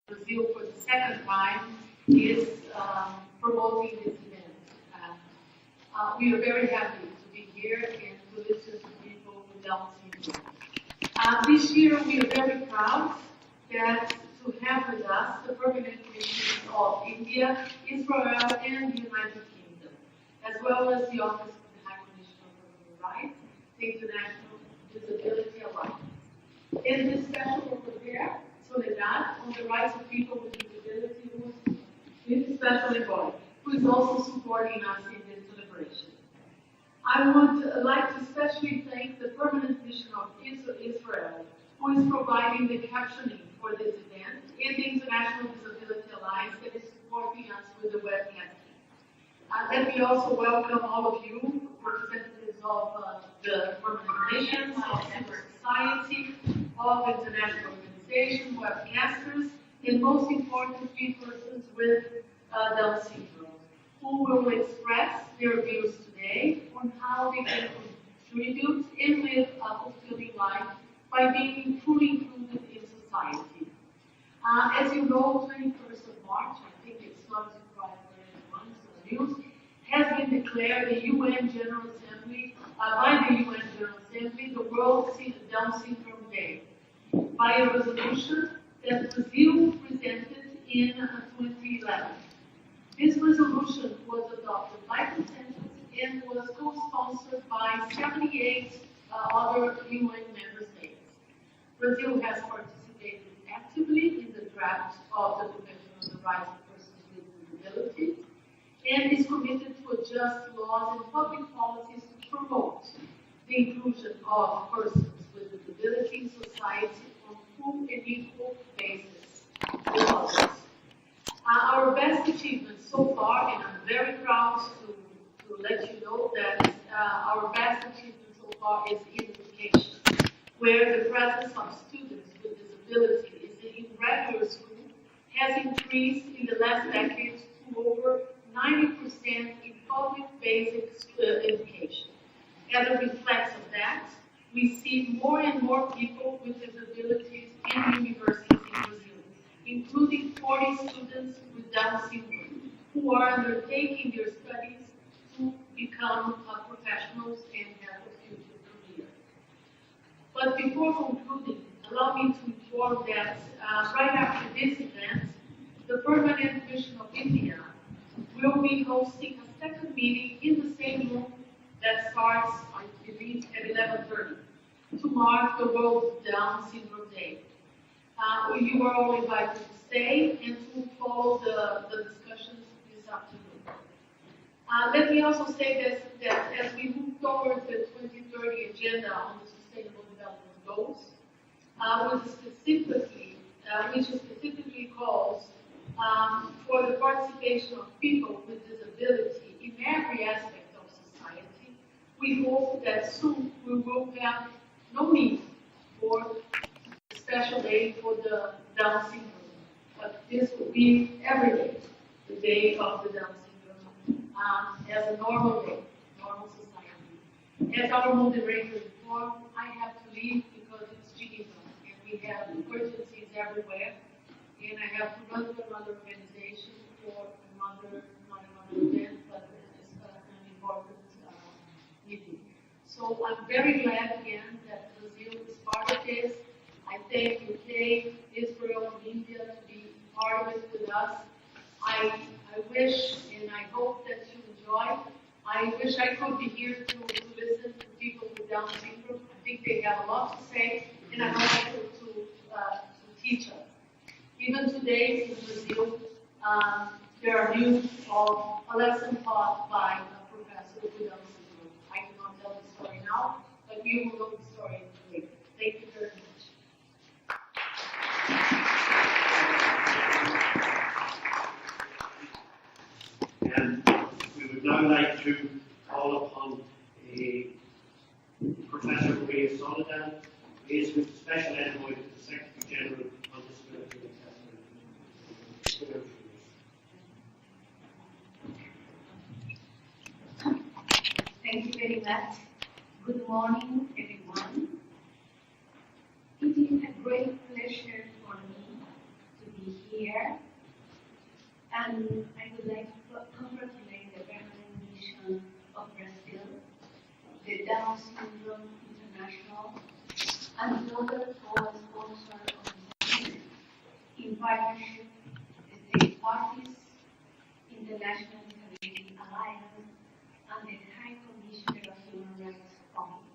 Brazil for the second time is promoting this event. We are very happy to be here and to listen to people with Down syndrome. This year we are very proud that to have with us the permanent missions of India, Israel, and the United Kingdom, as well as the Office of the High Commissioner for Human Rights, the International Disability Alliance. And this special repair, Soledad, on the rights of people with disability, who is special envoy, who is also supporting us in this celebration. I would like to especially thank the permanent mission of Israel, who is providing the captioning for this event, and the International Disability Alliance that is supporting us with the webcasting. Let me also welcome all of you, representatives of the permanent missions, of civil society, of international organizations, webcasters, and most important, persons with Down syndrome, who will express their views today on how they can contribute and live a fulfilling life by being fully included in society. As you know, 21st of March, I think it's not a surprise for anyone, so news, has been declared the UN General Assembly, by the UN General Assembly, the World Down Syndrome Day, by a resolution that Brazil presented in 2011. This resolution was adopted by consensus and was co-sponsored by 78 other UN member states. Brazil has participated actively in the draft of the Convention on the Rights of Persons with Disabilities and is committed to adjust laws and public policies to promote the inclusion of persons with disability in society on full and equal basis with others. Our best achievement so far, and I'm very proud to let you know that our best achievement so far is in education, where the presence of students with disabilities in regular school has increased in the last decade to over 90% in public basic education. As a reflex of that, we see more and more people with disabilities in universities in Brazil, including 40 students with Down syndrome who are undertaking their studies to become professionals and have a future career. But before concluding, allow me to inform that right after this event, the Permanent Mission of India will be hosting a second meeting in the same room that starts, I believe, at 11:30 to mark the World Down Syndrome Day. You are all invited to stay and to follow the discussions this afternoon. Let me also say that as we move toward the 2030 agenda on the Sustainable Development Goals, which specifically calls for the participation of people with disability in every aspect of society, we hope that soon we will have no need for a special day for the Down syndrome, but this will be every day, the day of the Down syndrome, as a normal day, normal society. As our moderator informed, I have to leave because it's Geneva, and we have emergencies everywhere. And I have to run to another organization for not another event, but it's an important meeting. So I'm very glad again that Brazil is part of this. I thank UK, Israel, and India to be part of it with us. I wish and I hope that you enjoy. I wish I could be here to listen to people with Down syndrome. I think they have a lot to say, and I hope to teach us. Even today in Brazil, there are news of a lesson taught by a professor with Down syndrome. I cannot tell the story now, but you will know the story later. Thank you very much. And we would now like to call upon Professor Maria Soledad, who is with the Special Envoy to the Secretary General on Disability Assessment. Thank you very much. Good morning, everyone. It is a great pleasure for me to be here Chair, and I would like to congratulate the Permanent Mission of Brazil, the Down Syndrome International, and the other co-sponsors of this event, in partnership with state parties, International Disability Alliance, and the High Commissioner of Human Rights Office.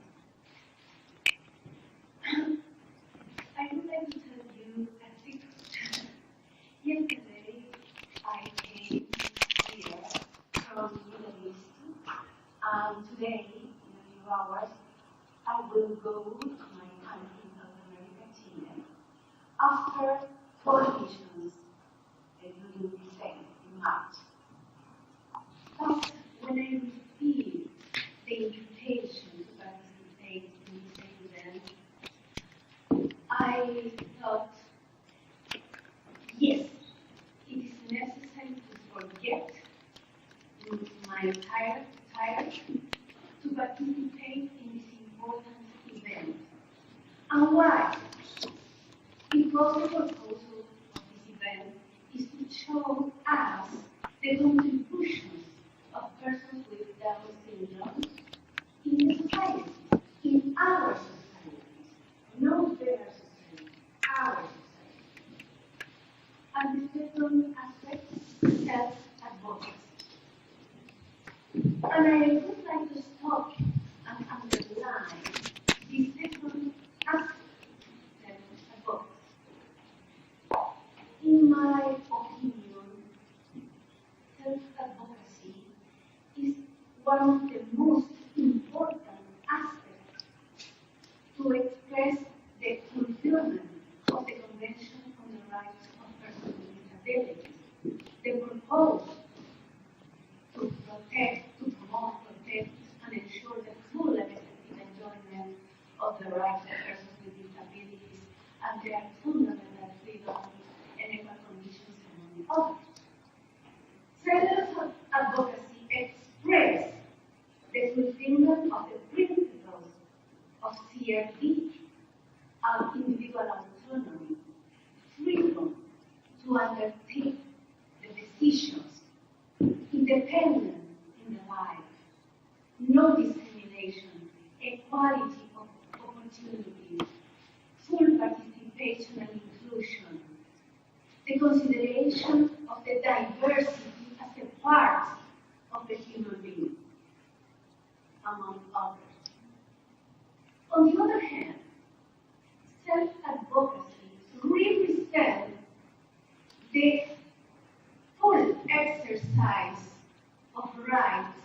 I would like to tell you a secret. Yesterday, I came here from the Middle East, and today, in a few hours, I will go to my country, South America, Chile, after 4 missions during December, in March. But when I received the invitation to participate in this event, I thought, yes, it is necessary to forget my tired to participate in this important event. And why? Because the proposal of this event is to show us the contributions of persons with Down syndrome in the society, in our societies, not their society, our society. And the second aspect is self-advocacy. And I would like to stop and underline the second aspect, self-advocacy. In my opinion, self-advocacy is one of the most important aspects to express the fulfillment of the Convention on the Rights of Persons with Disabilities, the purpose to protect, to promote, protect, and ensure the full and effective enjoyment of the rights of persons with disabilities and their fundamental freedoms and equal conditions among others. Self-advocacy expresses the fulfillment of the principles of CRD and individual autonomy, freedom to undertake the decisions, independence in the life, no discrimination, equality of opportunities, full participation and inclusion, the consideration of the diversity as a part of the human being, among others. On the other hand, self-advocacy represents the full exercise of rights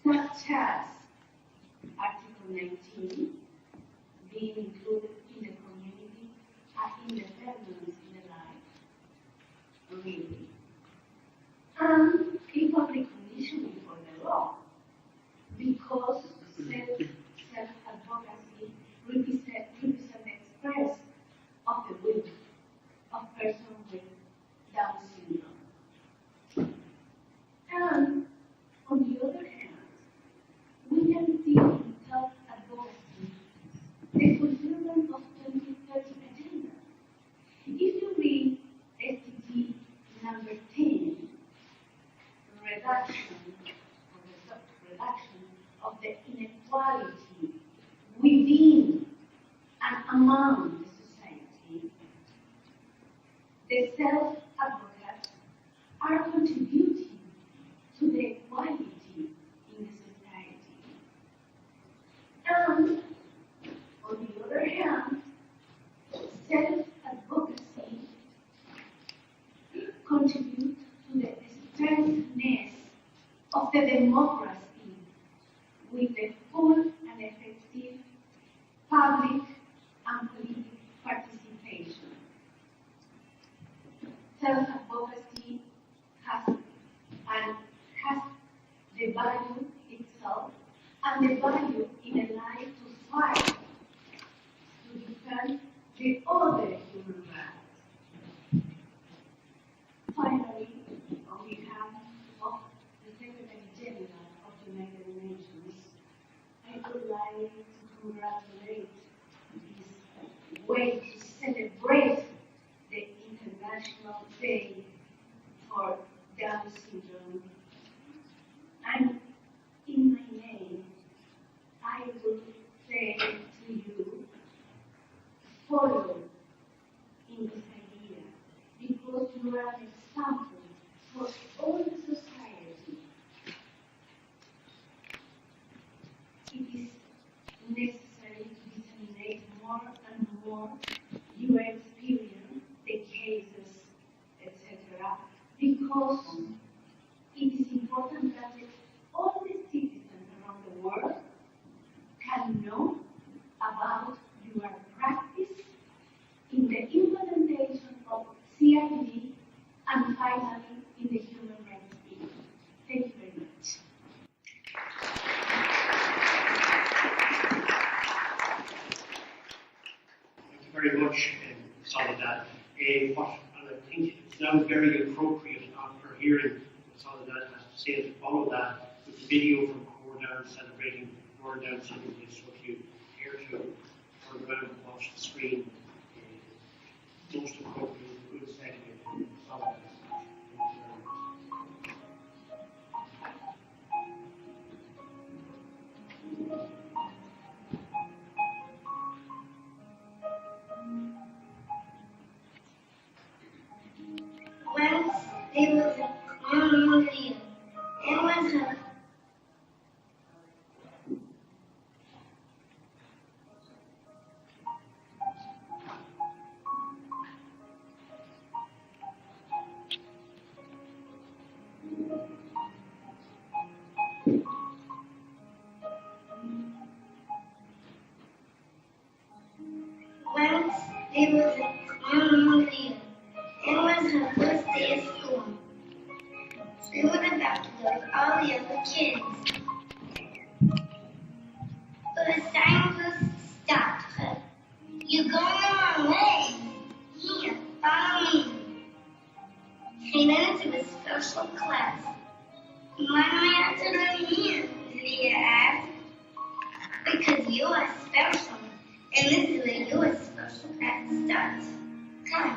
such as Article 19, being included in the community and independence in the life, really, and equal recognition before the law, because self-advocacy represents the express of the will of persons with Down syndrome. And on the other hand, we can see in self-advocacy the fulfillment of 2030 agenda. If you read SDG number 10, reduction of the inequality within and among the society, the self-advocates are contributing to the equality in the society. And on the other hand, self-advocacy contributes to the strengthness of the democracy with the full and effective public and political participation. Self-advocacy has the value itself and the value in a life to fight to defend the other human rights. Finally, on behalf of the Secretary General of the United Nations, I would like to congratulate this way to celebrate the International Day for Down syndrome. And in my name, I will say to you, follow in this idea, because you are an example for all the society. It is necessary to disseminate more and more your experience, the cases, etc., because it is important that all the citizens around the world can know about your practice in the implementation of CID and finally in the human rights field. Thank you very much. Thank you very much, Soledad. And I think it's now very appropriate after hearing what Soledad has to say to follow that with the video from Down celebrating World Down Syndrome Day. So if you care to turn around and watch the screen, most appropriate, good segment, Soledad. Once there was a young lady. It was her. Once there was a young lady. It was her first day of school. School was about to go with all the other kids. But a signpost stopped her. You're going the wrong way. Here, follow me. She went into a special class. Why do I have to learn here? Leah asked. Because you are special. And this is where your special class starts. Come.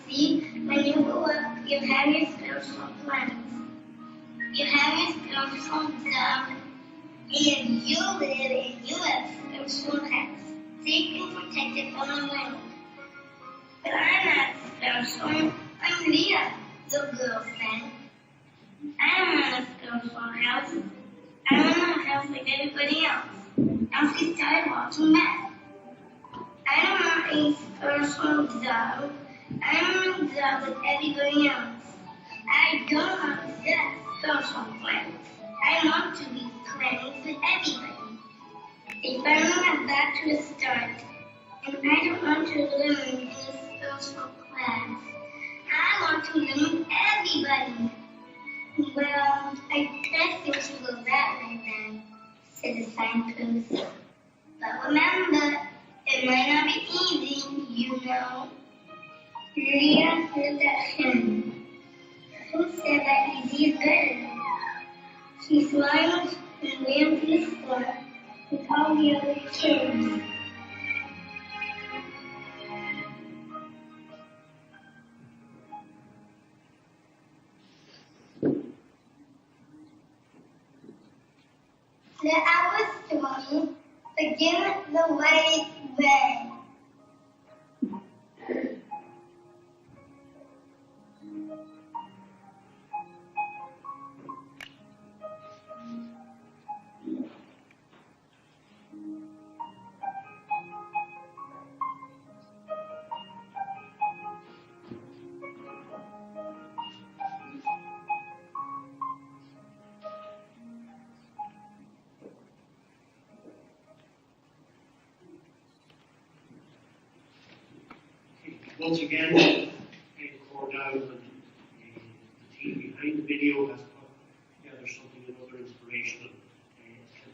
See, when you grow up, you have your spiritual plans. You have your spiritual job, and you live in your spiritual house, safe and protected from the world. But I'm not spiritual. I'm Leah, the girl said. I'm not a spiritual house. I'm in a house like everybody else. And she started walking back. I don't want a spiritual job. I'm in love with everybody else. I don't want just social friends. I want to be friends with everybody. They finally got back to the start, and I don't want to learn in a social class. I want to learn with everybody. Well, I guess it should go that way then, said the signpost. But remember, it might not be easy, you know. Leah looked at him. Who said that easy is good? She smiled and ran to the school with all the other kids. The hour story begins the way it read. Once again, Down and the team behind the video has put together something another inspirational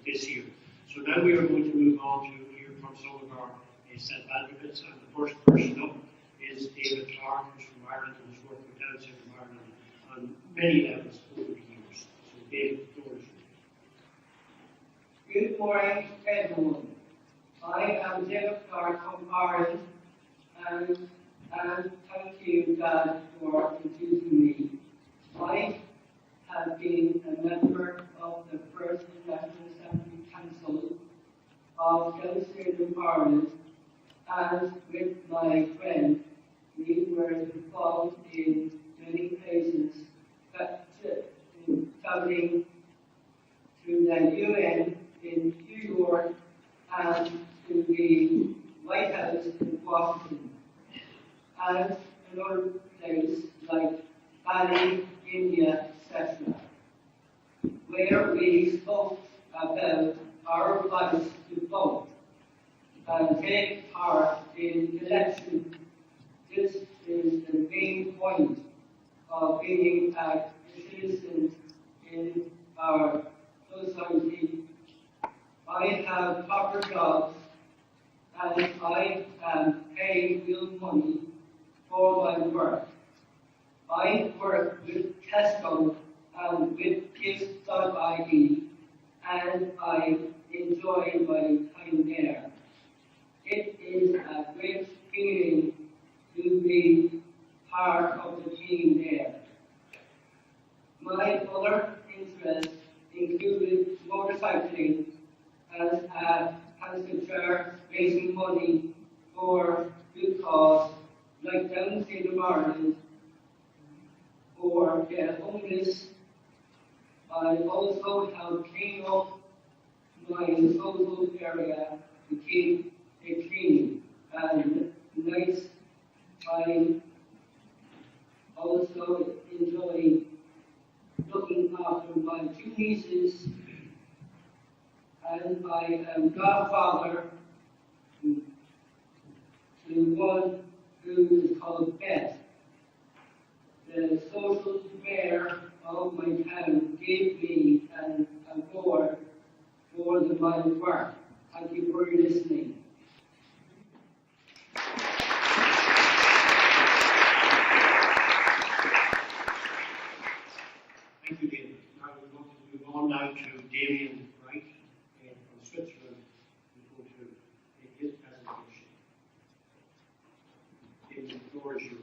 this year. So now we are going to move on to hear from some of our self-advocates, and the first person up is David Clark, who's from Ireland and has worked with Down syndrome Ireland on many levels over the years. So David, yours. Good morning, everyone. I am David Clark from Ireland, and And thank you, Dad, for introducing me. I have been a member of the first National Assembly Council of Southern Ireland, and with my friend, we were involved in many places, but in traveling to the UN in New York and to the White House in Washington, and another place like Bali, India, etc., where we spoke about our rights to vote and take part in election. This is the main point of being a citizen in our society. I have proper jobs and I am paid real money for my work. I work with Tesco and with Kids.ie, and I enjoy my time there. It is a great feeling to be part of the team there. My other interests included motorcycling as a passenger, raising money for good cause like down the state of Ireland or the homeless. I also help clean up my social area to keep it clean and nice. I also enjoy looking after my two nieces, and I am godfather to one who is called Beth. The social fair of my town gave me an award for my work. Thank you for your listening. Thank you, David. Now we're going to move on now to Damien Wright from Switzerland, who's going to make his presentation. Damien, the floor is yours.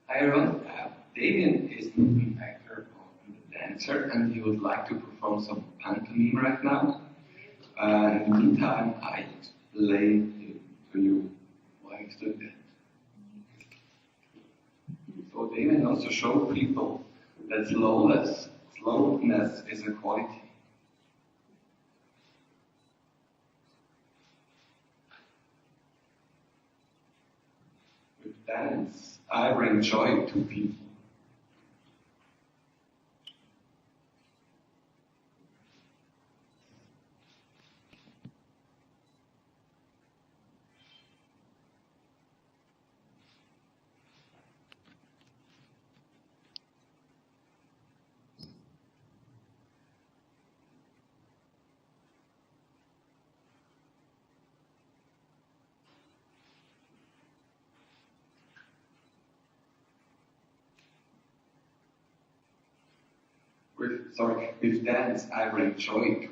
Hi everyone, Damien is the movie actor and the dancer, and he would like to perform some pantomime right now. In the meantime, I explain to you why he's doing that. So Damien wants to show people that slowness is a quality. With dance, I bring joy to people. With dance, I bring joy to people.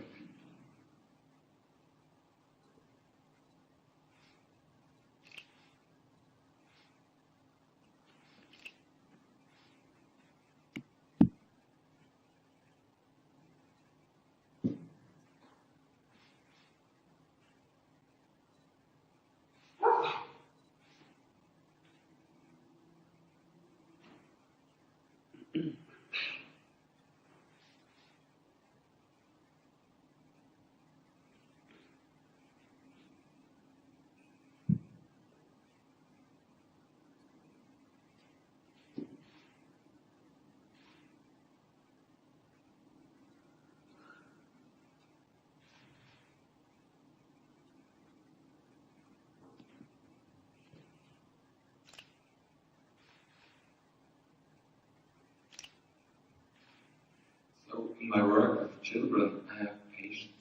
in my work with children, I have patience.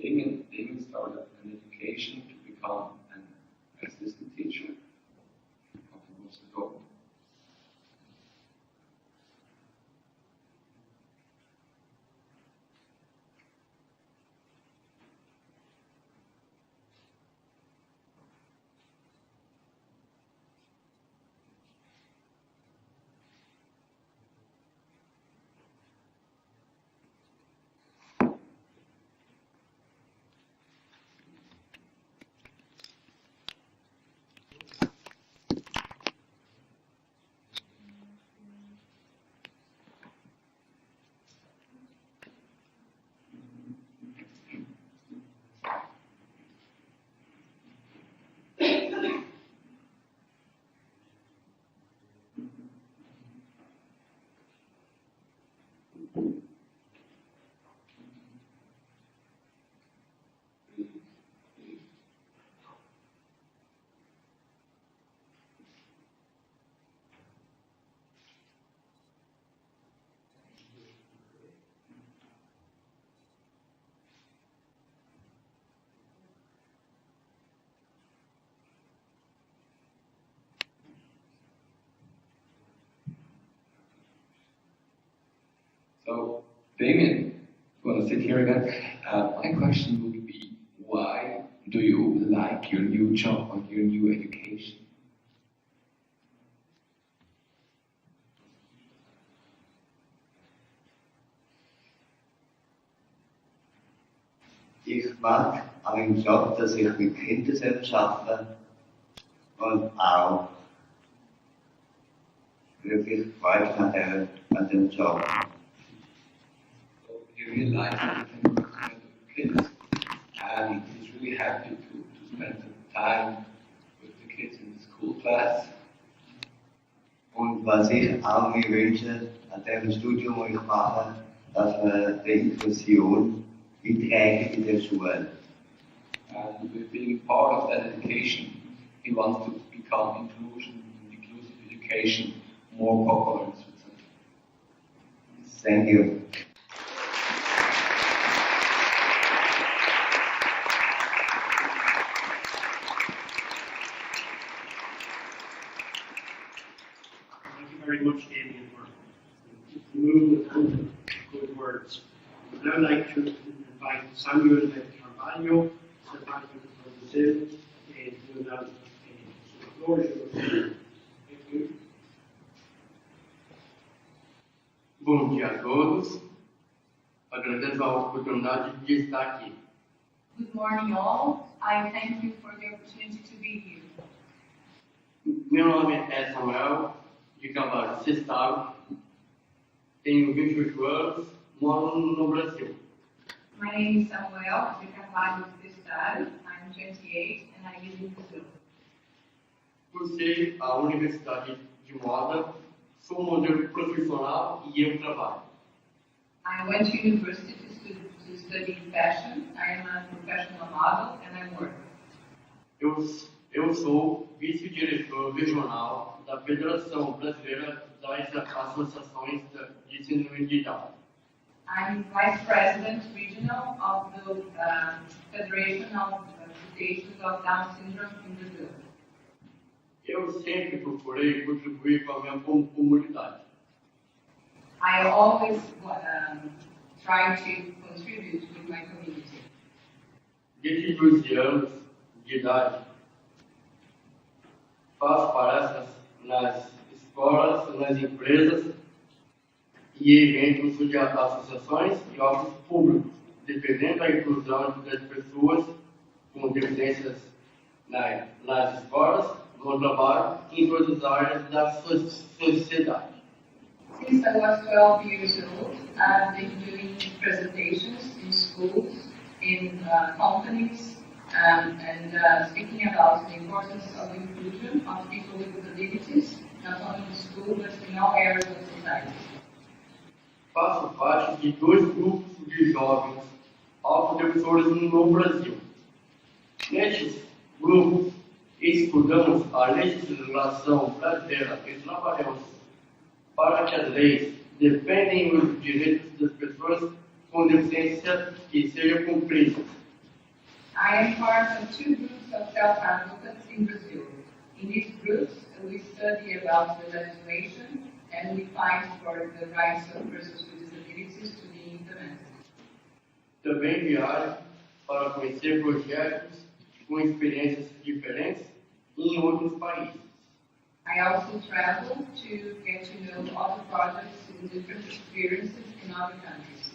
Damien started an education to become an assistant teacher a couple of months ago. So, Damien, you want to sit here again? My question would be, why do you like your new job and your new education? Ich mag einen Job, dass ich mit Kindern arbeite und auch wirklich Freude an dem Job. So you realize that you can work with kids, and he's really happy to spend some time with the kids in the school class. Und was ich auch mir wünsche an dem Studium, das ich mache, dass wir die Inklusion eintragen in der Schule. And with being part of that education, he wants to become inclusive education more popular in Switzerland. Thank you. Thank you very much, Damien, for the movement and good words. I would now like to invite Samuel Carvalho, self-advocacy from Brazil, to announce the floor is yours. Thank you. Bom dia a todos. Agradeço a oportunidade de estar aqui. Good morning, all. I thank you for the opportunity to be here. Meu nome é Samuel, de Carvalho Sestalo. Tenho 28 anos, moro no Brasil. My name is Samuel de Carvalho Testado. I'm 28 and I live in Brazil. Cursei a Universidade de Moda, sou modelo profissional e eu trabalho. I went to university to study fashion. I am a professional model and I work. Eu sou vice-diretor regional da Federação Brasileira das Associações de Síndrome de Down. I'm vice president regional of the Federation of Associations of Down Syndrome in Brazil. Eu sempre procurei contribuir com a minha comunidade. I always try to contribute with my community. Desde 12 anos de idade, faço palestras nas escolas, nas empresas e eventos de associações e órgãos públicos, defendendo a inclusão das pessoas com deficiências nas escolas, no trabalho e em todas as áreas da sociedade. Since I was 12 years old, I've been doing presentations in schools, in companies, and speaking about the importance of inclusion of people with disabilities, not only in school, but in all areas of society. Faço parte de 2 grupos de jovens autodefensores no Brasil. Nestes grupos, estudamos a legislação brasileira e trabalhamos para que as leis defendem os direitos das pessoas com deficiência e sejam cumpridos. I am part of two groups of self-advocates in Brazil. In these groups, we study about the legislation and we fight for the rights of persons with disabilities to be implemented. Também viajo para conhecer projetos com experiências diferentes em outros países. I also travel to get to know other projects with different experiences in other countries.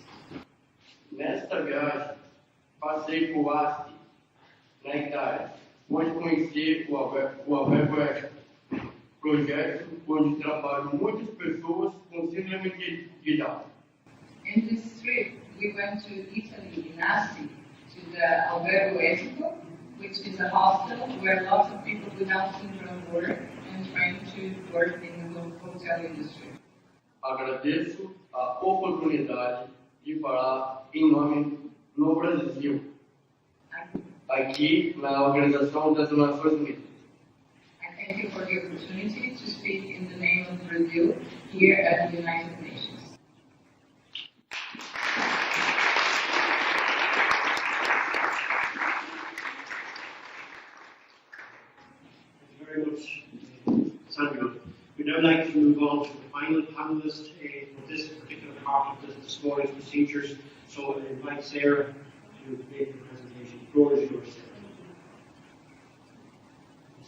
Nesta viagem, passei por Asti, na Itália, onde conheci o Albergo Extra, projeto onde trabalham muitas pessoas com síndrome de Down. In this trip, we went to Italy, in Asti, to the Albergo Etico, which is a hostel where lots of people with Down syndrome work and train to work in the hotel industry. Agradeço a oportunidade de falar em nome no Brasil, aqui na Organização das Nações Unidas. I thank you for the opportunity to speak in the name of Brazil here at the United Nations. Thank you very much, Samuel. We'd now like to move on to the final panelist for this particular part of this morning's procedures. So I invite Sarah to make the presentation. The floor is yours,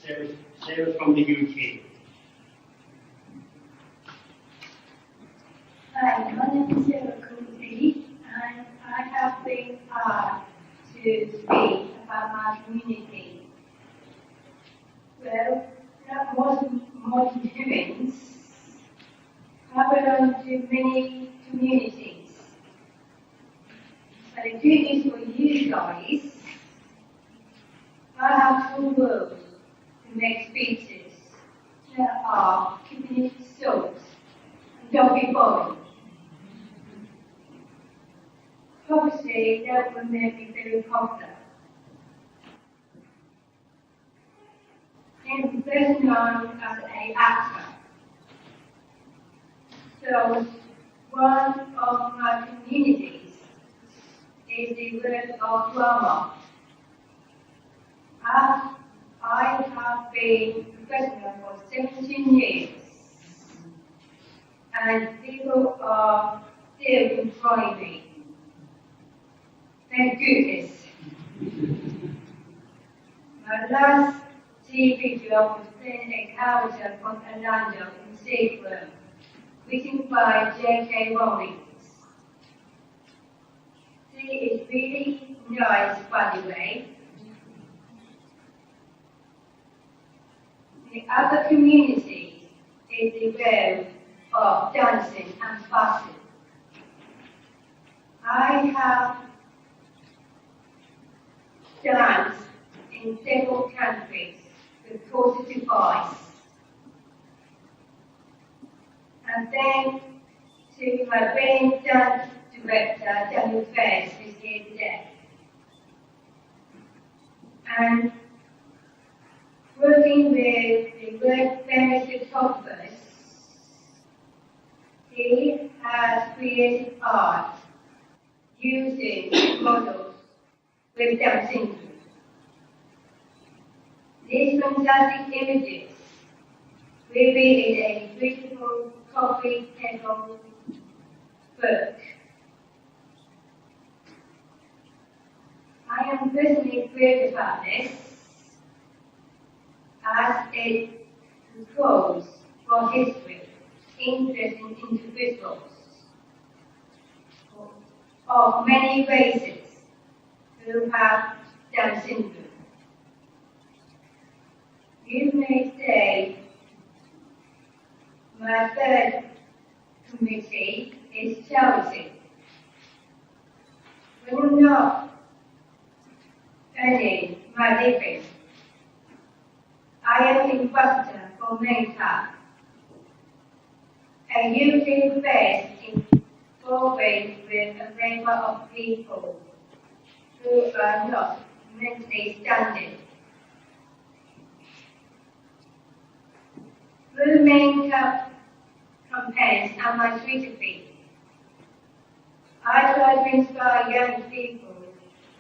Sarah. Sarah from the UK. Hi, my name is Sarah Cooley, and I have been asked to speak about my community. Well, that wasn't modern humans. I belong to many communities. But the good news for you guys, I have full world to make speeches that are community short and don't be boring. Obviously, that will make me very popular. I'm best known as an actor. So, one of my communities is the world of drama. I have been professional for 17 years, and people are still employing me. Thank goodness. My last TV job was playing a character from Orlando in Safeway, written by J.K. Rowling. She is really nice, by the way. The other community is the world of dancing and fashion. I have danced in several countries with positive voice. And then to my brilliant dance director, Daniel Fairs, who's here today. And working with the world famous photographers, he has created art using models with Down syndrome. These fantastic images will be in a beautiful coffee table book. I am personally thrilled about this, as it goes for history, interesting individuals of many races who have Down syndrome. You may say my third committee is charity. When I'm not earning my living, I am ambassador for Mentor, a UK based involving with a number of people who are not mentally standing. Through Mentor campaigns and my Twitter feed. I try to inspire young people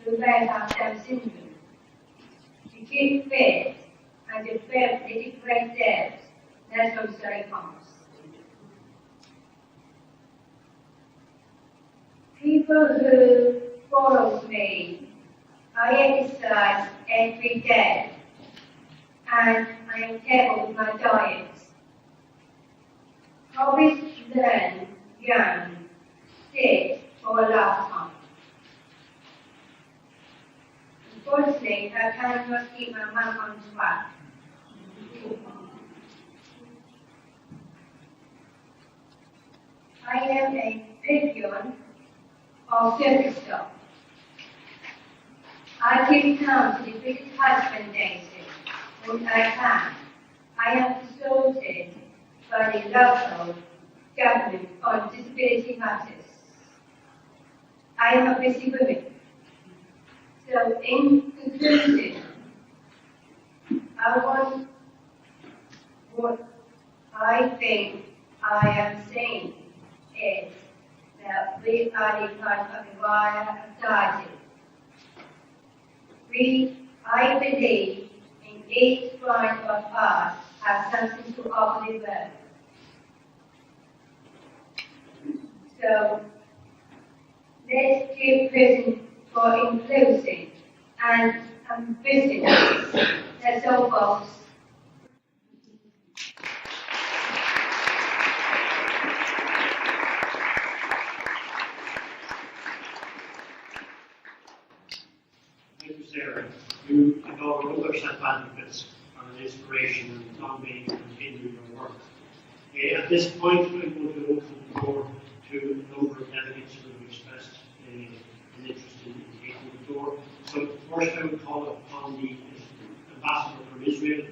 who may have Down syndrome to keep fit and develop great depth natural study comes. People who follow me, I exercise every day and I am careful with my diet. Hobbies learn young, stick for a lifetime. Unfortunately, I cannot keep my mum on track. I am a patron of circus stuff. I give time to the biggest husband dancing when I can. I am consulted by the local government on disability matters. I am a busy woman. So in conclusion, what I think I am saying is that we are the part of the wider society. I believe in each one of us has something to offer the world. So let's keep pushing for inclusive and ambitious. That's all, folks. Thank you, Sarah. You and all other self-advocates are an inspiration and not being continuing your work. At this point, I'm going to open the floor to a number of delegates who have expressed an interest in taking the floor. So first I would call upon the ambassador from Israel,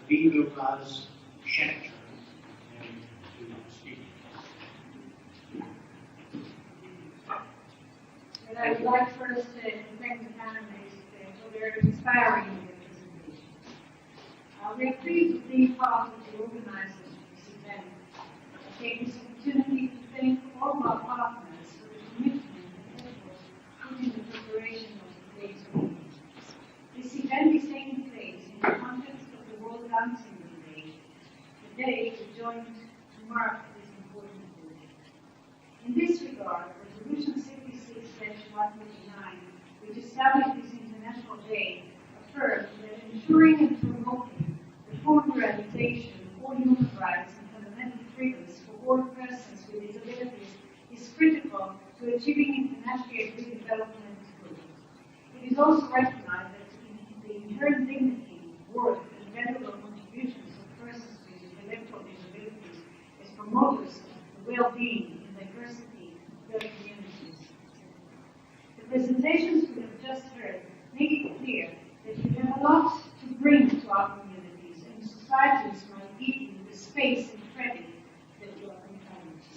Aviva Raz Schechter, to speak. And I would like first to thank the panelists for their inspiring presentation. We are pleased to be part of the organizers of this event. I take this opportunity to thank all of our partners for the commitment and effort put in the preparation of today's meeting. This event is taking place in the context of the World Down Syndrome Day, the day we joined to mark this important day. In this regard, Resolution 66/149, which established this International Day, affirms that ensuring and promoting the full realization of all human rights and fundamental freedoms for all persons with disabilities is critical to achieving internationally agreed development goals. It is also recognized that the inherent dignity, worth, and valuable contributions of persons with intellectual disabilities as promoters of the well-being and diversity of their communities. The presentations we have just heard make it clear that we have a lot to bring to our communities, and societies might give the space and credit that we are entitled to.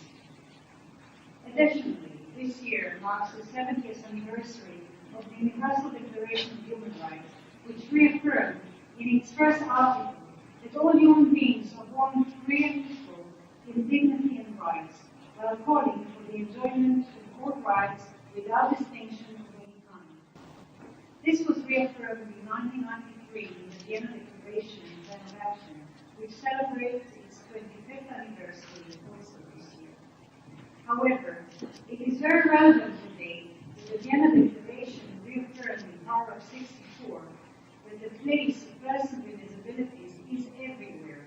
Additionally, this year marks the 70th anniversary of the Universal Declaration of Human Rights, which reaffirmed in its first article that all human beings are born free and equal in dignity and rights, while calling for the enjoyment of all rights without distinction of any kind. This was reaffirmed in 1993 in the Vienna Declaration and Plan of Action, which celebrates its 25th anniversary also this year. However, it is very relevant today that the Vienna Declaration reaffirmed in paragraph 64 that the place of persons with disabilities is everywhere.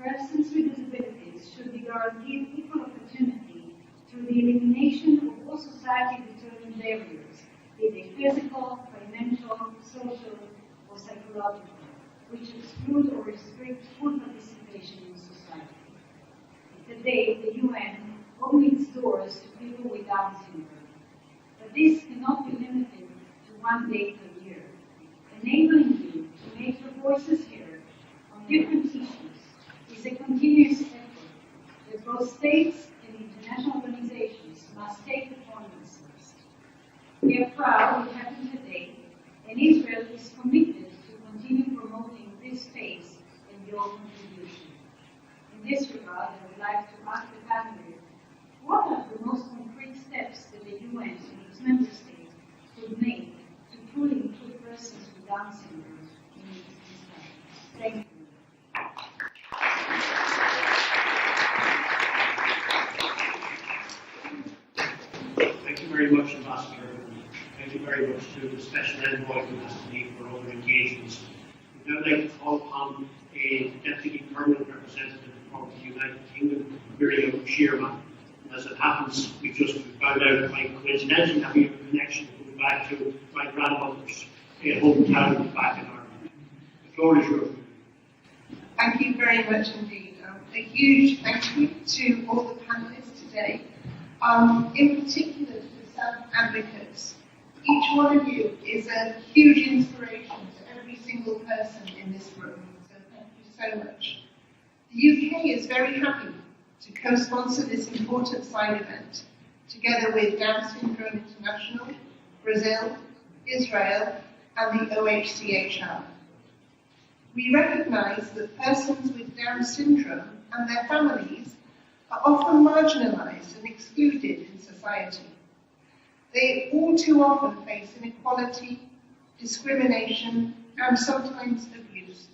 Persons with disabilities should be guaranteed equal opportunity through the elimination of all society-determined barriers, be they physical, financial, social, or psychological, which exclude or restrict full participation in society. Today, the UN opens its doors to people with Down syndrome, but this cannot be limited to one day per year. Enabling you to make your voices heard on different issues is a continuous effort that both states and international organizations must take upon themselves. We are proud it happened today, and Israel is committed to continue promoting this space and your contribution. In In this regard, I would like to ask the panelists, what are the most concrete steps that the UN and its member states could make to fully include persons with Down syndrome in its discussions? Thank you. Thank you very much, Ambassador. Thank you very much to the Special Envoy who has to leave for other engagements. We'd now like to call upon a Deputy Permanent Representative from the United Kingdom, Miriam Shearman. And as it happens, we found out quite coincidentally that we have a connection going back to my grandmother's hometown back in Ireland. The floor is yours. Thank you very much indeed. A huge thank you to all the panelists today. In particular to the self-advocates. Each one of you is a huge inspiration to every single person in this room. So thank you so much. The UK is very happy to co-sponsor this important side event, together with Down Syndrome International, Brazil, Israel, and the OHCHR. We recognise that persons with Down syndrome and their families are often marginalised and excluded in society. They all too often face inequality, discrimination, and sometimes abuse.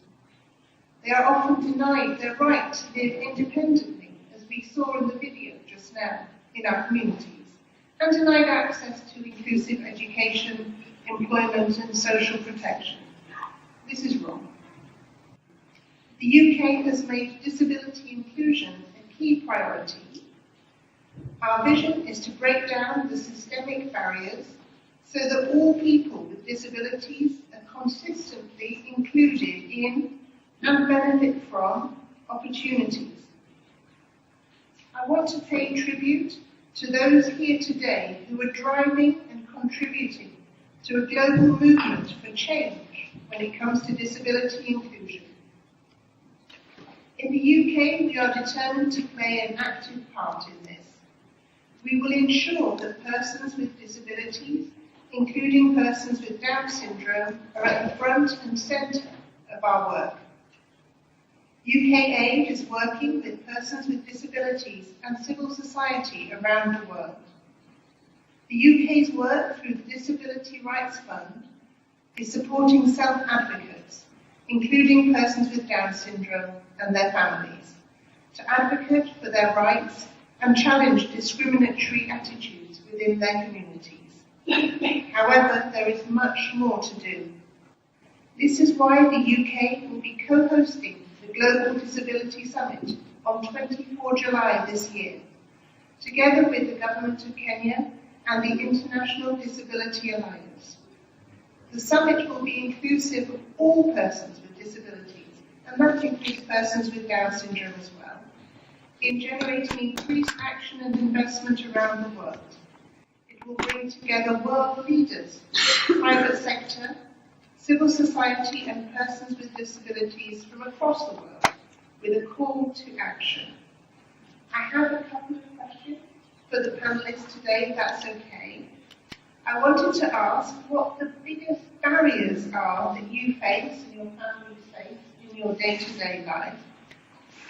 They are often denied their right to live independently, as we saw in the video just now, in our communities, and denied access to inclusive education, employment, and social protection. This is wrong. The UK has made disability inclusion a key priority. Our vision is to break down the systemic barriers so that all people with disabilities are consistently included in and benefit from opportunities. I want to pay tribute to those here today who are driving and contributing to a global movement for change when it comes to disability inclusion. In the UK, we are determined to play an active part in this. We will ensure that persons with disabilities, including persons with Down syndrome, are at the front and centre of our work. UKAID is working with persons with disabilities and civil society around the world. The UK's work through the Disability Rights Fund is supporting self-advocates, including persons with Down syndrome and their families, to advocate for their rights and challenge discriminatory attitudes within their communities. However, there is much more to do. This is why the UK will be co-hosting the Global Disability Summit on 24 July this year, together with the Government of Kenya and the International Disability Alliance. The summit will be inclusive of all persons with disabilities, and that includes persons with Down syndrome as well, in generating increased action and investment around the world. It will bring together world leaders, private sector, civil society and persons with disabilities from across the world, with a call to action. I have a couple of questions for the panelists today, if that's okay. I wanted to ask what the biggest barriers are that you face and your families face in your day-to-day life,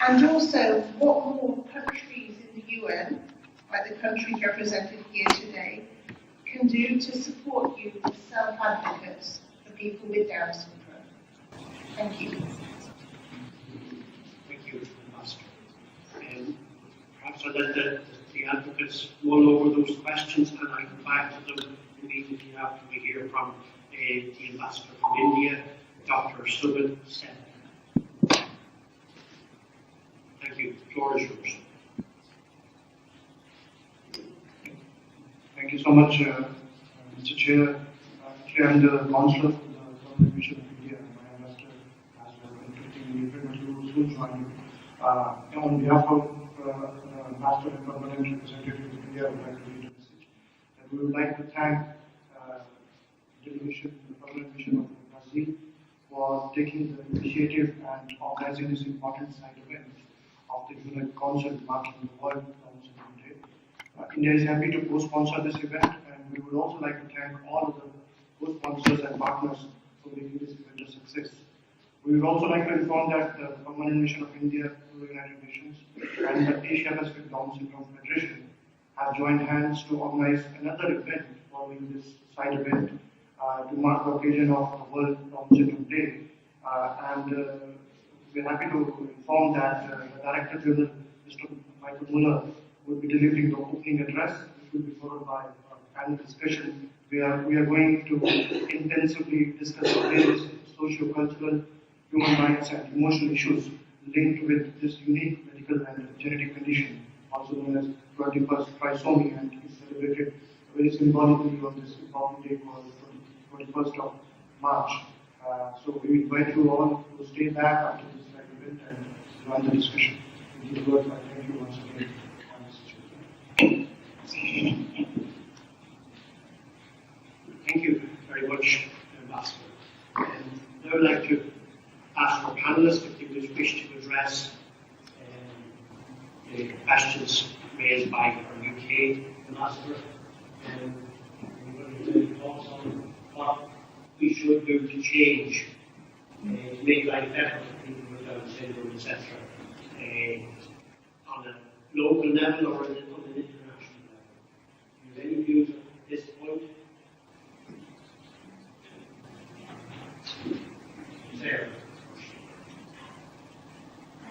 and also what more countries in the UN, like the countries represented here today, can do to support you as self-advocates for people with Down syndrome. Thank you. Thank you, Ambassador. Perhaps I'll let the advocates mull over those questions and I'll come back to them immediately after we hear from the Ambassador from India, Dr. Subin Sen. Thank you. The floor is yours. Thank you so much, Mr. Chair. Actually, I'm the Counselor for the Government Mission of India, and my ambassador as well, including me, pretty much who soon join you. On behalf of Ambassador and Permanent Representative of India, I would like to read a message that we would like to thank the Permanent Mission of Brazil for taking the initiative and organizing this important side event of the UN Council marking the World Down Syndrome Day. India is happy to co-sponsor this event, and we would also like to thank all of the co-sponsors and partners for making this event a success. We would also like to inform that the Permanent Mission of India to the United Nations and the Asia Pacific Down Syndrome Federation have joined hands to organize another event following this side event to mark the occasion of the World Down Syndrome Day. We're happy to inform that the Director General, Mr. Michael Muller, will be delivering the opening address, which will be followed by a panel discussion where we are going to intensively discuss various socio-cultural, human rights and emotional issues linked with this unique medical and genetic condition, also known as 21st trisomy, and is celebrated very symbolically on this important day called 21st of March. So we invite you all to stay back after this event and join the discussion. With these words, I thank you once again on this situation. Thank you very much, Ambassador. And I would like to ask our panelists if they would wish to address the questions raised by our UK Ambassador. Anybody have any thoughts on what we should do to change, to make life better for people with Down syndrome, etc., on a local level or on an international level? Do you have any views at this point? Sarah.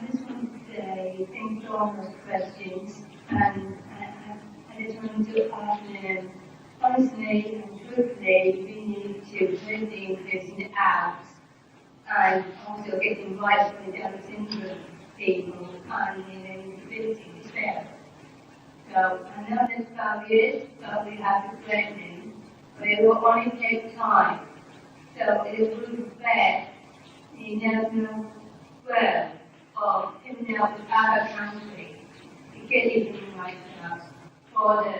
I just wanted to say thank you for all those questions, and I just wanted to add, honestly and truthfully, we need to put the interest in apps and also get involved with the other syndrome people and in disability as well. So I know there's 5 years, but we have to plan them, but it will only take time. So it is really bad in national world of even out with other countries to get even right now for the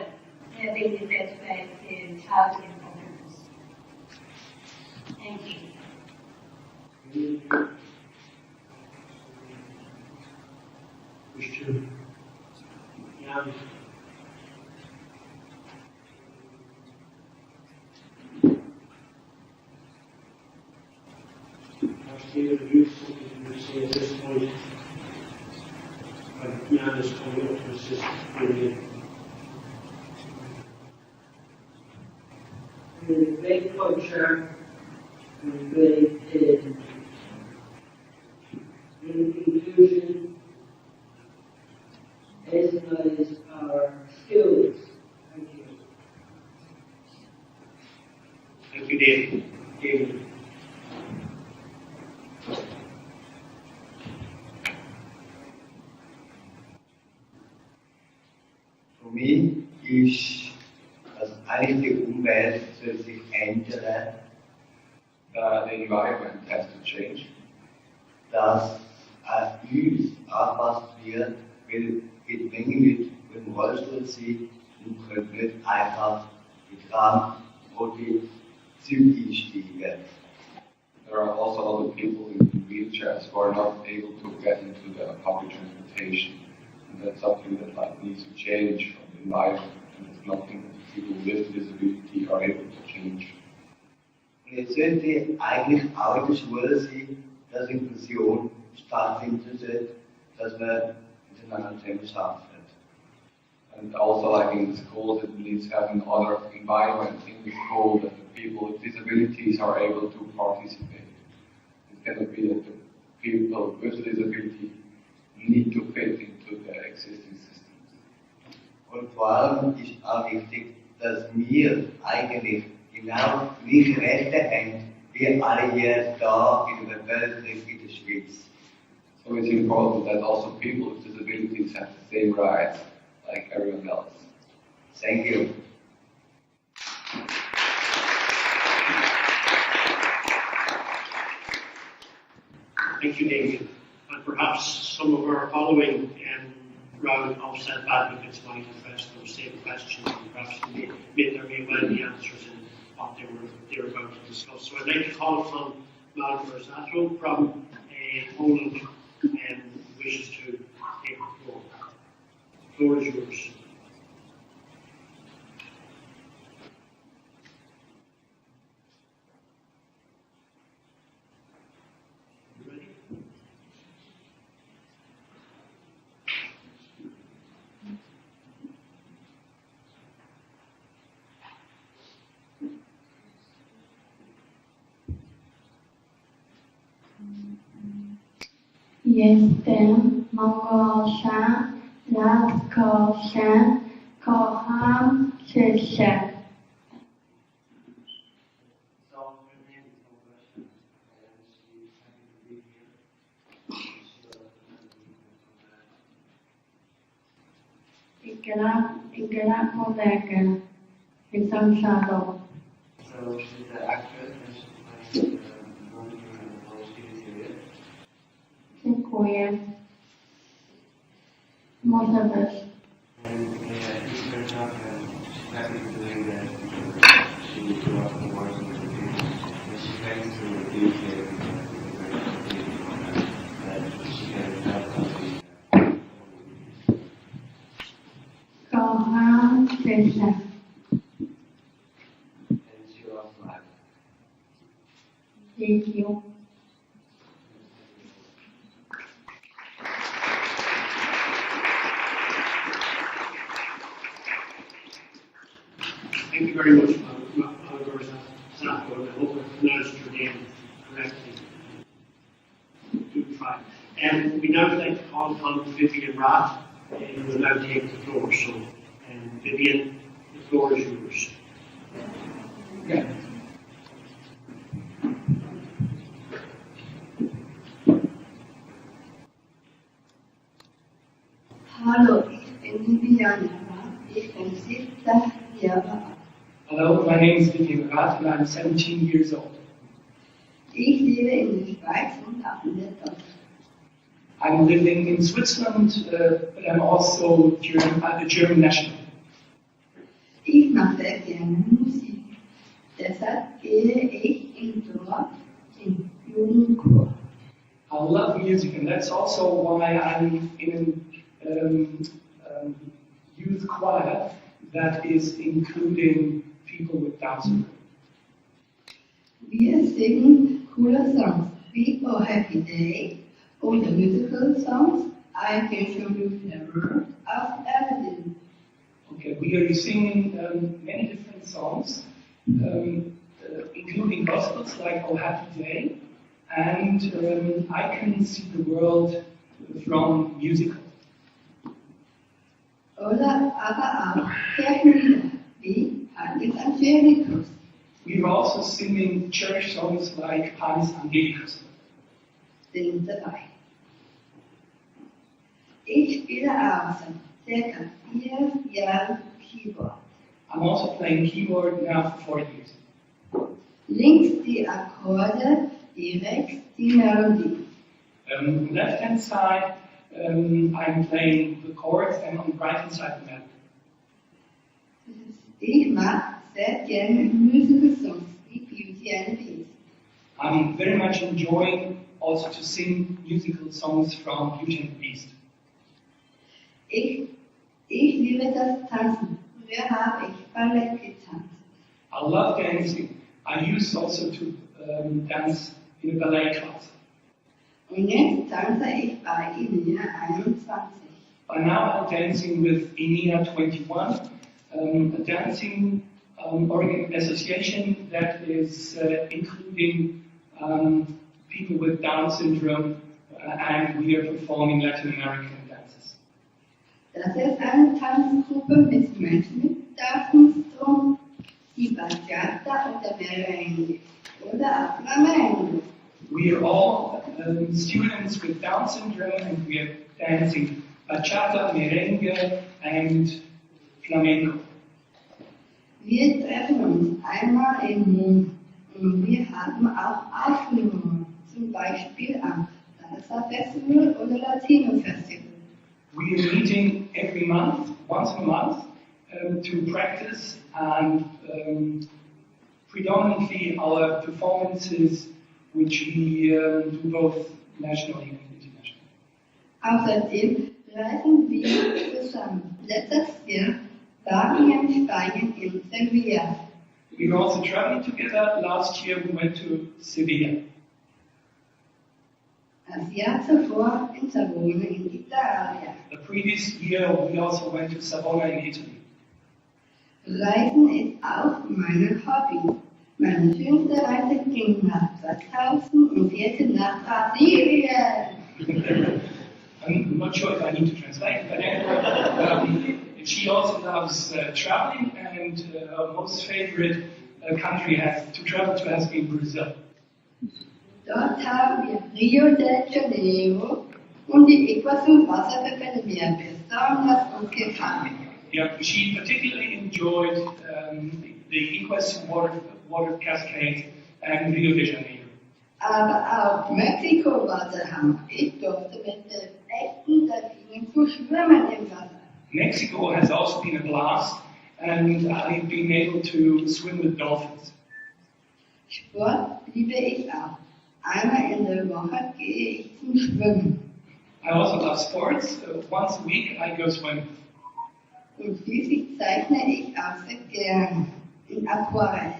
having the best way to housing problems. Thank you. Wish to, yeah. David, have you something to say at this point? Jan is coming up to assist Julian. The great culture and great inclusion as well as our skills. Thank you. Thank you, David. David. Für mich ist, dass eigentlich die Umwelt soll sich ändern. The environment has to change. Dass uns angepasst wird, weil die Menge mit im Rollstuhl sind und können nicht einfach die Tram oder die Züge einsteigen. There are also other people in wheelchairs who are not able to get into the public transportation. And that's something that needs to change from the environment. And it's nothing that people with disability are able to change. Und jetzt sollte eigentlich auch in der Schule sein, dass Inklusion stattfindet, dass man miteinander zusammenarbeitet. And also, like in schools, it needs to have another environment in the school that the people with disabilities are able to participate. It cannot be that the people with disability need to fit into the existing systems. Und vor allem ist auch wichtig, dass wir eigentlich genau gleiche Rechte haben wie alle hier da in der Bevölkerung in der Schweiz. So it's important that also people with disabilities have the same rights like everyone else. Thank you. Thank you, David. And perhaps some of our following round of self-advocates might address those same questions, and perhaps there may well be answers in what they were about to discuss. So I'd like to call upon Malcolm Rossato from Poland and wishes to take the floor. The floor is yours. Jestem Małgosia, Latkosia, kocham Krzysię. Gra kolegę i sąsiadów. So she's an actress and she plays one in the Polish TV series. Dziękuję. Może być. And it's her job and she's happy doing that because she grew up in working with the kids. And she thanks to the UK that she can help us. Kocham Krzysię. And she loves life. Thank you. Thank you very much, Margaret. I hope I pronounced your name correctly. Good try. We now like to call upon Vivian Rath, who will now take the floor. So, Vivian, the floor is yours. Yeah. Hallo, ich bin Vivian Rath. Ich bin 17 Jahre alt. Hello, my name is Vivian Rath and I'm 17 years old. Ich lebe in der Schweiz und auch in der Deutschland. I'm living in Switzerland, but I'm also a German national. Ich mache sehr gerne Musik. Deshalb gehe ich in Jugendchor. I love music, and that's also why I'm in a youth choir that is including people with Down syndrome. Wir singen coole Songs wie Oh Happy Day oder musical songs I Can Show You Never of Evelyn. Okay, we are singing many different songs, including gospels like Oh Happy Day, and I Can See the World from musical. Oder aber auch Kirchenlieder wie Panis Angelicus. We are also singing church songs like Panis Angelicus. Sind dabei. Ich spiele auch seit ca. 4 Jahren Keyboard. I'm also playing keyboard now for 4 years. Links die Akkorde, rechts die Melodie. Left hand side, I'm playing the chords, and on the right hand side, the melody. Ich mag sehr gerne musical songs wie Beauty and the Beast. I'm very much enjoying also to sing musical songs from Beauty and the Beast. Ich liebe das Tanzen. Früher habe ich Ballett getanzt. I love dancing. I used also to dance in a ballet class. Und jetzt tanze ich bei INEA 21. By now I'm dancing with INEA 21, a dancing association that is including people with Down syndrome, and we are performing Latin American dances. Das ist eine Tanzgruppe mit Menschen mit Down-Syndrom, die Bachata oder Merengue oder auch Flamenco. We are all students with Down syndrome, and we are dancing bachata, merengue, and flamenco. Wir treffen uns einmal im Monat und wir haben auch Aufführungen, zum Beispiel am Salsa Festival oder Latino Festival. We are meeting every month, once a month, to practice, and predominantly our performances, which we do both nationally and internationally. Außerdem reisen wir zusammen. Letztes Jahr waren wir in Spanien in Sevilla. We were also traveling together. Last year we went to Sevilla. Das Jahr zuvor in Savona in Italien. The previous year we also went to Savona in Italy. Reisen ist auch mein Hobby. Meine schönste Reise ging nach 2014 nach Brasilien. I need to translate. But anyway, she also loves traveling, and her most favorite country to travel to has been Brazil. Dort haben wir Rio de Janeiro und die Äquator-Wasserverbände mir besonders gut gefallen. Yeah, she particularly enjoyed the Equus water cascade and Rio de Janeiro. Aber auch Mexiko war der Hammer. Ich durfte mit den echten Delfinen zu schwimmen im Wasser. Mexico has also been a blast, and I've been able to swim with dolphins. Sport liebe ich auch. Einmal in der Woche gehe ich zum Schwimmen. I also love sports. Once a week I go swimming. Und schließlich zeichne ich auch sehr gerne in Aquarell.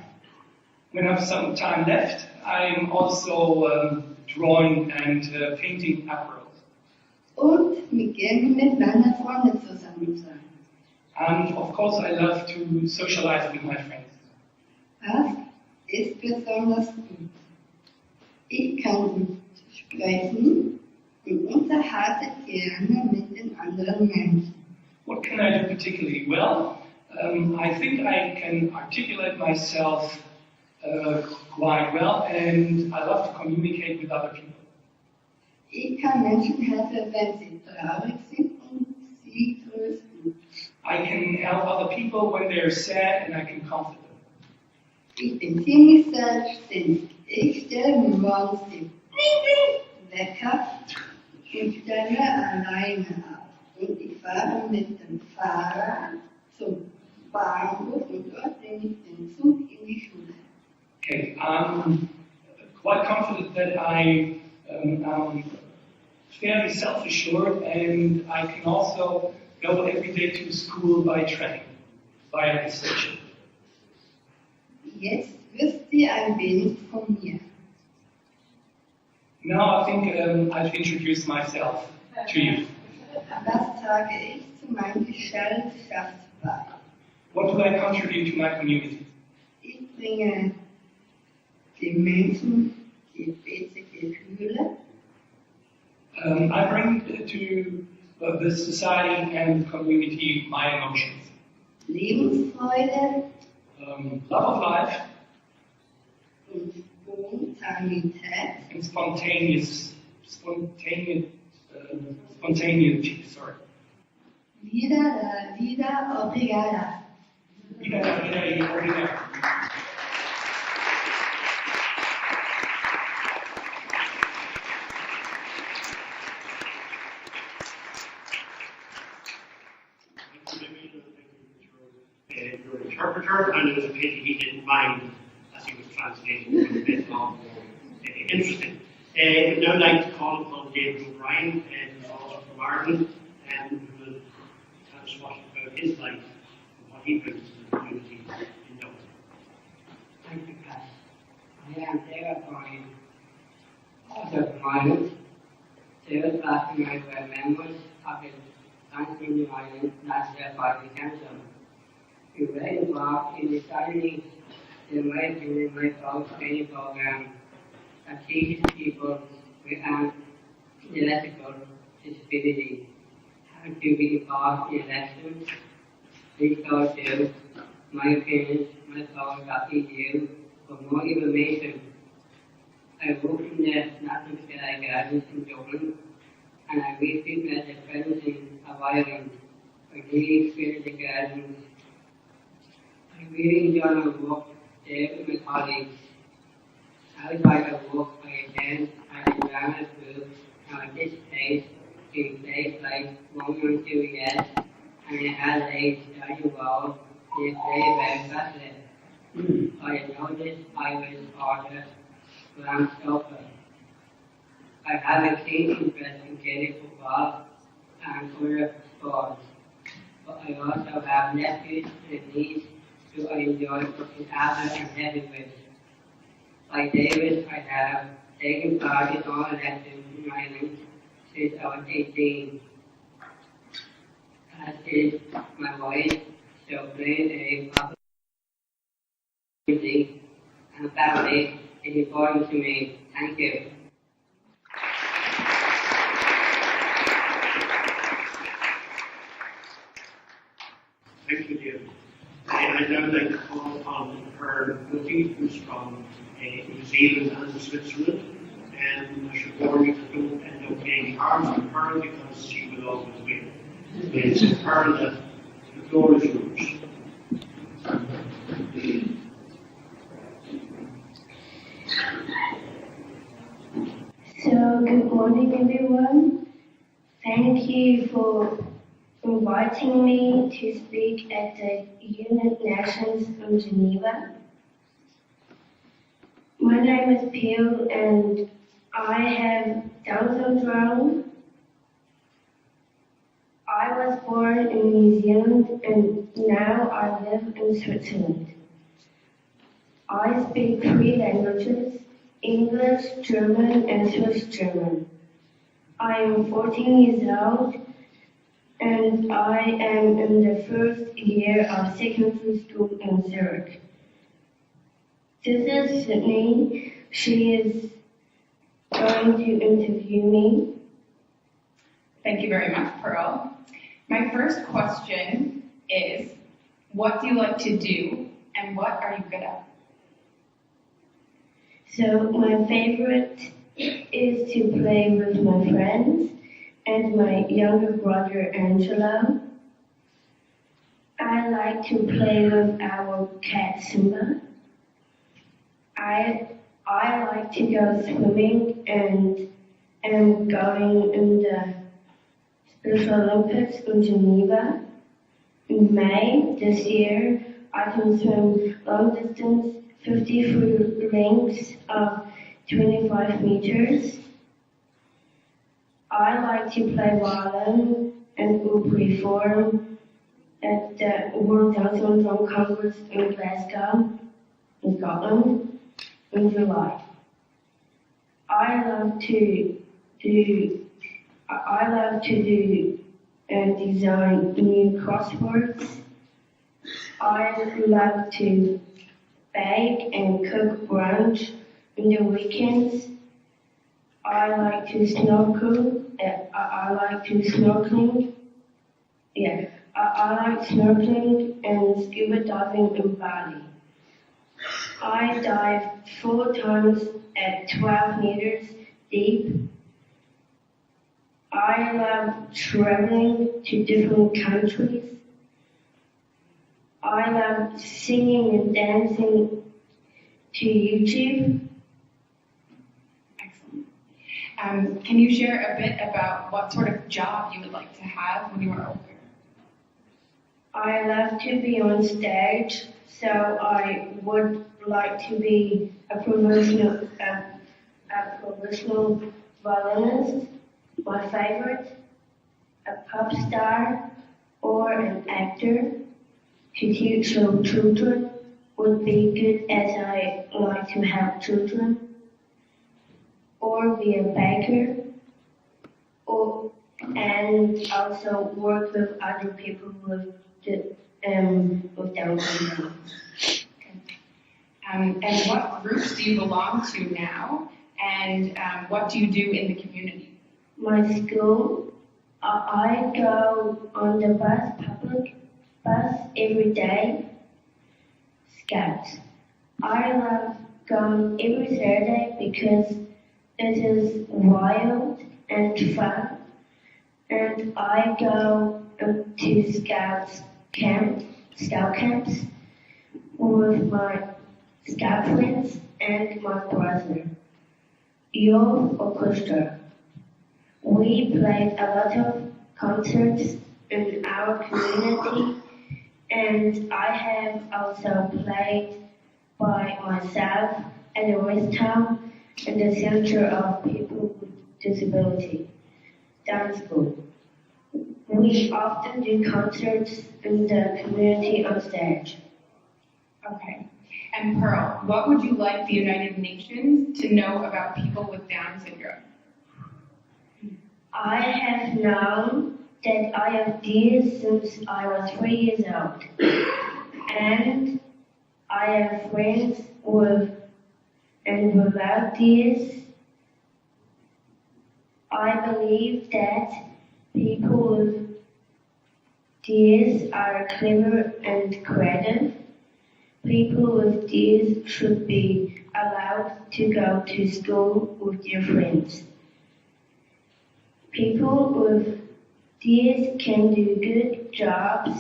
When I have some time left, I'm also drawing and painting aquarels. Und mir gerne mit meinen Freunden zusammen sein. And of course I love to socialize with my friends. Das ist besonders gut. Ich kann gut sprechen und unterhalte gerne mit den anderen Menschen. What can I do particularly well? I think I can articulate myself quite well, and I love to communicate with other people. Ich kann Menschen helfen, wenn sie traurig sind und sie trösten. I can help other people when they're sad, and I can comfort them. Ich bin ziemlich selbstständig. Ich stelle morgens den Wecker und stelle alleine auf. Und ich fahre mit dem Fahrrad zum Bahnhof und dort nehme ich den Zug in die Schule. Okay, I'm quite confident that I am fairly self-assured, and I can also go every day to school by train, via the station. Jetzt wisst ihr ein wenig von mir. Now I think I've introduced myself to you. Was trage ich zu meiner Gesellschaft bei? What do I contribute to my community? Ich bringe den Menschen die beste Gefühle. I bring to the society and the community my emotions. Lebensfreude. Love of life. Und Spontanität. And spontaneity, sorry. Vida obrigada. Vida obrigada. Your interpreter, and it was a pity he didn't mind as he was translating. It was a bit long. Interesting. I would now like to call upon David O'Brien, who's also from Ireland, and who will tell us what about his life and what he brings to the community in Dublin. Thank you, Pat. I am David O'Brien, also from Ireland. David last night were members of the Council United National Party Council. We were involved in deciding the way to my training program that teaches people with an electrical disability how to be involved in elections. Please go to mypower.eu for more information. I work in the National Sky Gardens in Dublin, and I recently met the president of Ireland for really experienced the gardens. I really enjoy my work there with my colleagues. Outside of work, I attend at the drama school and I participate in plays like Romeo and Juliet, and I had a study role in a play about Bethlehem. I noticed I was author Bram Stoker. I have a keen interest in Gaelic football and other sports, but I also have nephews and nieces who I enjoy working after and heavy with. Like David, I have taken part in all elections in Ireland since I was 18. As is my wife, so playing a public community and family is important to me. Thank you. now like to call upon her Woody, who's from New Zealand and Switzerland. And I should warn you that don't end up getting hard on her because she will always win. It's her that the floor is yours. So, good morning, everyone. Thank you for inviting me to speak at the United Nations in Geneva. My name is Peel and I have Down syndrome. I was born in New Zealand and now I live in Switzerland. I speak 3 languages, English, German, and Swiss German. I am 14 years old and I am in the first year of secondary school in Zurich. This is Sydney. She is going to interview me. Thank you very much, Pearl. My first question is, what do you like to do and what are you good at? So my favorite is to play with my friends and my younger brother Angelo. I like to play with our cat Simba. I like to go swimming and am going in the Special Olympics in Geneva. In May this year, I can swim long distance 50 lengths of 25 meters. I like to play violin and will perform at the World Down Syndrome Congress in Glasgow, in Scotland, in July. I love to do and design new crosswords. I love to bake and cook brunch in the weekends. I like to snorkel. I like snorkeling and scuba diving in Bali. I dive 4 times at 12 meters deep. I love traveling to different countries. I love singing and dancing to YouTube. Excellent. Can you share a bit about what sort of job you would like to have when you are older? I love to be on stage, so I would like to be a professional violinist, my favorite, a pop star, or an actor. To teach some children would be good as I like to help children, or be a baker, and also work with other people with Down syndrome. And what groups do you belong to now, and what do you do in the community? My school, I go on the public bus every day. Scouts. I love going every Saturday because it is wild and fun, and I go to scout camps with my scout friends and my brother. Youth orchestra. We played a lot of concerts in our community, and I have also played by myself at the West Town in the Center of People with Disability, Down School. We often do concerts in the community on stage. Okay. And Pearl, what would you like the United Nations to know about people with Down syndrome? I have known that I have DS since I was 3 years old, and I have friends with and without DS. I believe that people with DS are clever and creative, People with DS should be allowed to go to school with their friends. People with DS can do good jobs.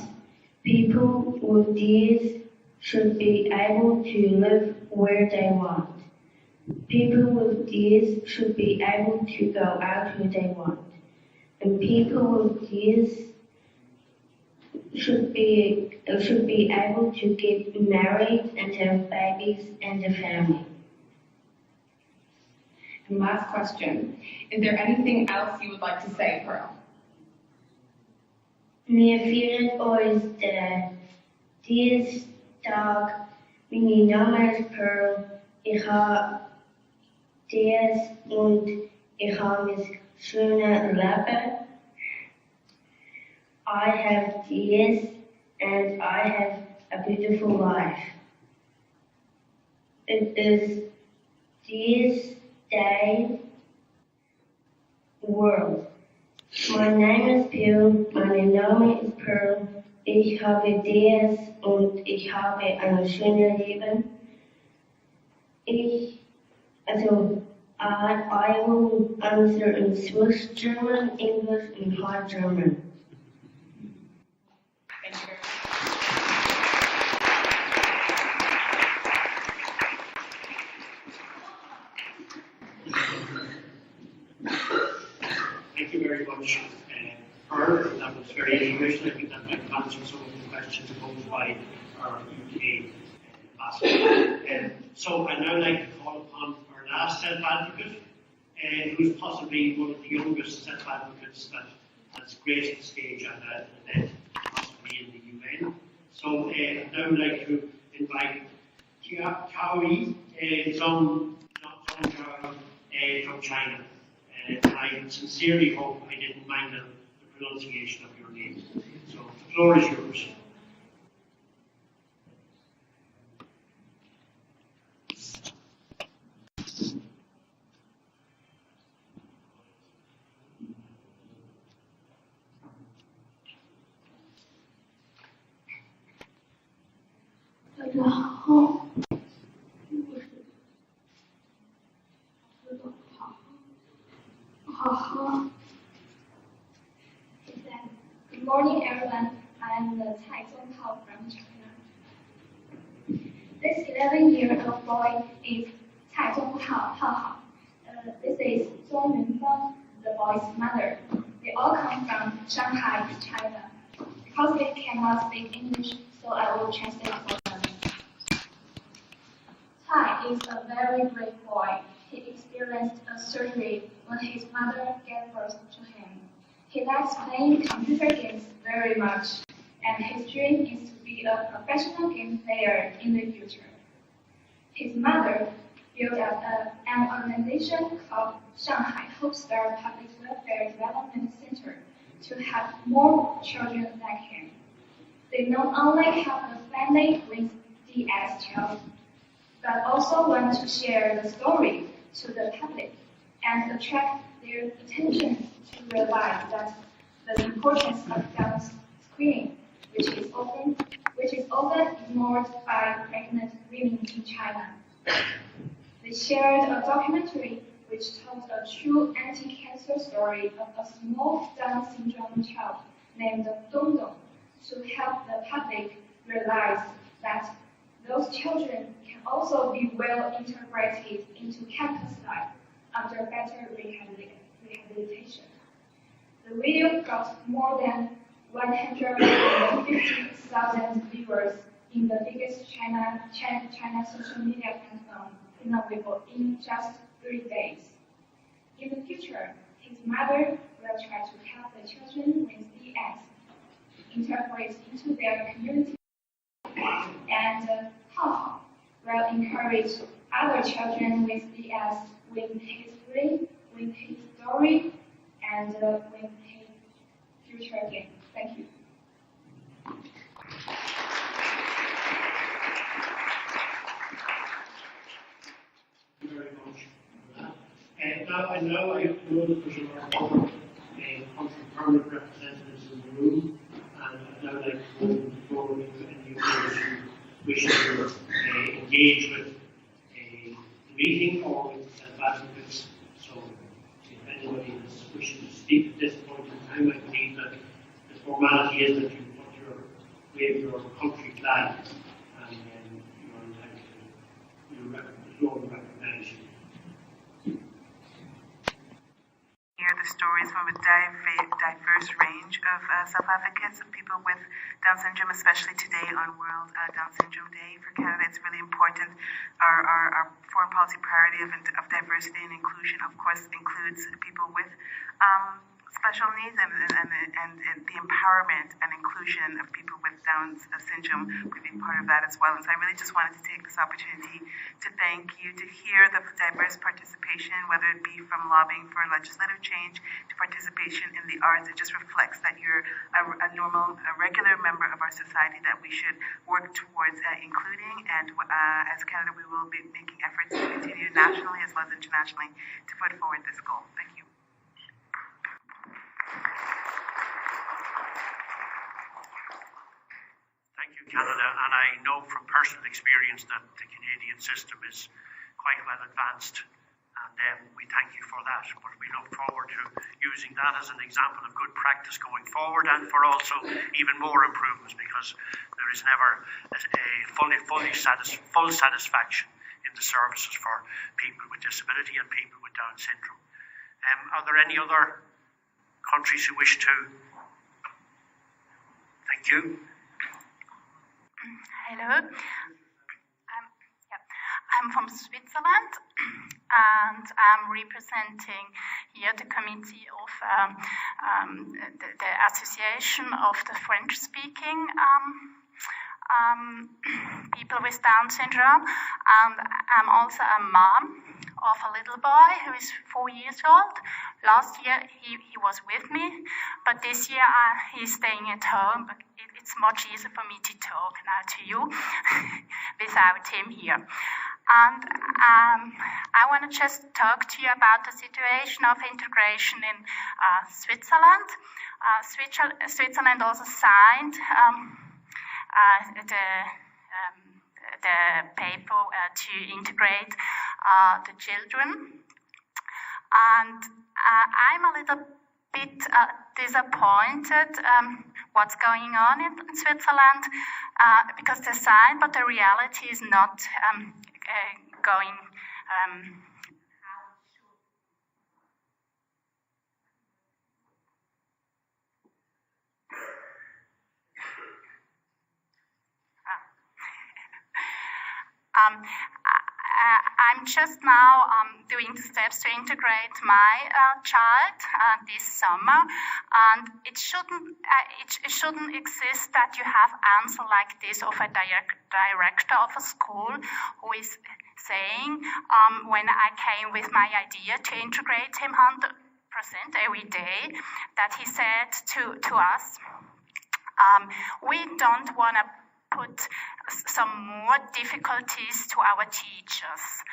People with DS should be able to live where they want. People with DS should be able to go out where they want. And people with DS should be able to get married and have babies and a family. And last question, is there anything else you would like to say, Pearl? Mir fehlt euch der Dienstag, mein Name ist Pearl, ich habe DS und ich habe das schöne Leben. I have DS and I have a beautiful life. It is DS Day World. My name is Pearl, mein Name ist Pearl. Ich habe DS und ich habe ein schönes Leben. I will answer in Swiss German, English, and High German. Thank you very much, Pearl. That was very informational. I think that might answer some of the questions posed by our UK ambassador. So I'd now like to call upon our last self-advocate, who's possibly one of the youngest self-advocates that has graced the stage at an event, possibly in the UN. So I'd now like to invite Taoyi Zhong from China. I sincerely hope I didn't mind the pronunciation of your name. So the floor is yours. Good morning, everyone. I'm the Cai Zhonghao from China. This 11-year-old boy is Cai Zhonghao Hao. This is Zhong Yunfang, the boy's mother. They all come from Shanghai, China. Because they cannot speak English, so I will translate for them. Cai is a very brave boy. He experienced a surgery when his mother gave birth to him. He likes playing computer games very much, and his dream is to be a professional game player in the future. His mother built up an organization called Shanghai Hope Star Public Welfare Development Center to help more children like him. They not only help the family with DS child, but also want to share the story to the public and attract their attention to realize that the importance of gun screening, which is often ignored by pregnant women in China. They shared a documentary which told a true anti-cancer story of a small Down syndrome child named Dongdong to help the public realize that those children can also be well integrated into campus life under better rehabilitation. The video got more than 150,000 viewers in the biggest China social media platform in just 3 days. In the future, his mother will try to help the children with DS integrate into their community, and Hao will encourage other children with DS with his dream, with his story, and with his future game. Thank you. Thank you very much for that. Now I know that there's a lot of country permanent representatives in the room, and I'd now like to open the floor to any of those who wish to engage with a meeting or with self-advocates. So if anybody is wishing to speak at this point in time, I believe that the formality is that you wave your country flag and then you're entitled to the floor will recognise you. Hear the stories from a diverse range of self-advocates and people with Down syndrome, especially today on World Down Syndrome Day. For Canada, it's really important. Our foreign policy priority of diversity and inclusion, of course, includes people with special needs and the empowerment and inclusion of people with Down syndrome would be part of that as well. And so I really just wanted to take this opportunity to thank you, to hear the diverse participation, whether it be from lobbying for legislative change to participation in the arts. It just reflects that you're a regular member of our society that we should work towards including. And as Canada, we will be making efforts to continue nationally as well as internationally to put forward this goal. Thank you. Thank you, Canada, and I know from personal experience that the Canadian system is quite well advanced, and we thank you for that. But we look forward to using that as an example of good practice going forward, and for also even more improvements, because there is never full satisfaction in the services for people with disability and people with Down syndrome. Are there any other countries who wish to? Thank you. Hello. I'm from Switzerland, and I'm representing here the committee of the Association of the French-speaking people with Down syndrome, and I'm also a mom of a little boy who is 4 years old. Last year he was with me, but this year he's staying at home. But it's much easier for me to talk now to you without him here. And I want to just talk to you about the situation of integration in Switzerland. Switzerland also signed the paper to integrate the children. And I'm a little bit disappointed what's going on in Switzerland because they signed, but the reality is not going I'm just now doing the steps to integrate my child this summer, and it shouldn't exist that you have answer like this of a director of a school who is saying when I came with my idea to integrate him 100% every day, that he said to us, we don't want to put some more difficulties to our teachers.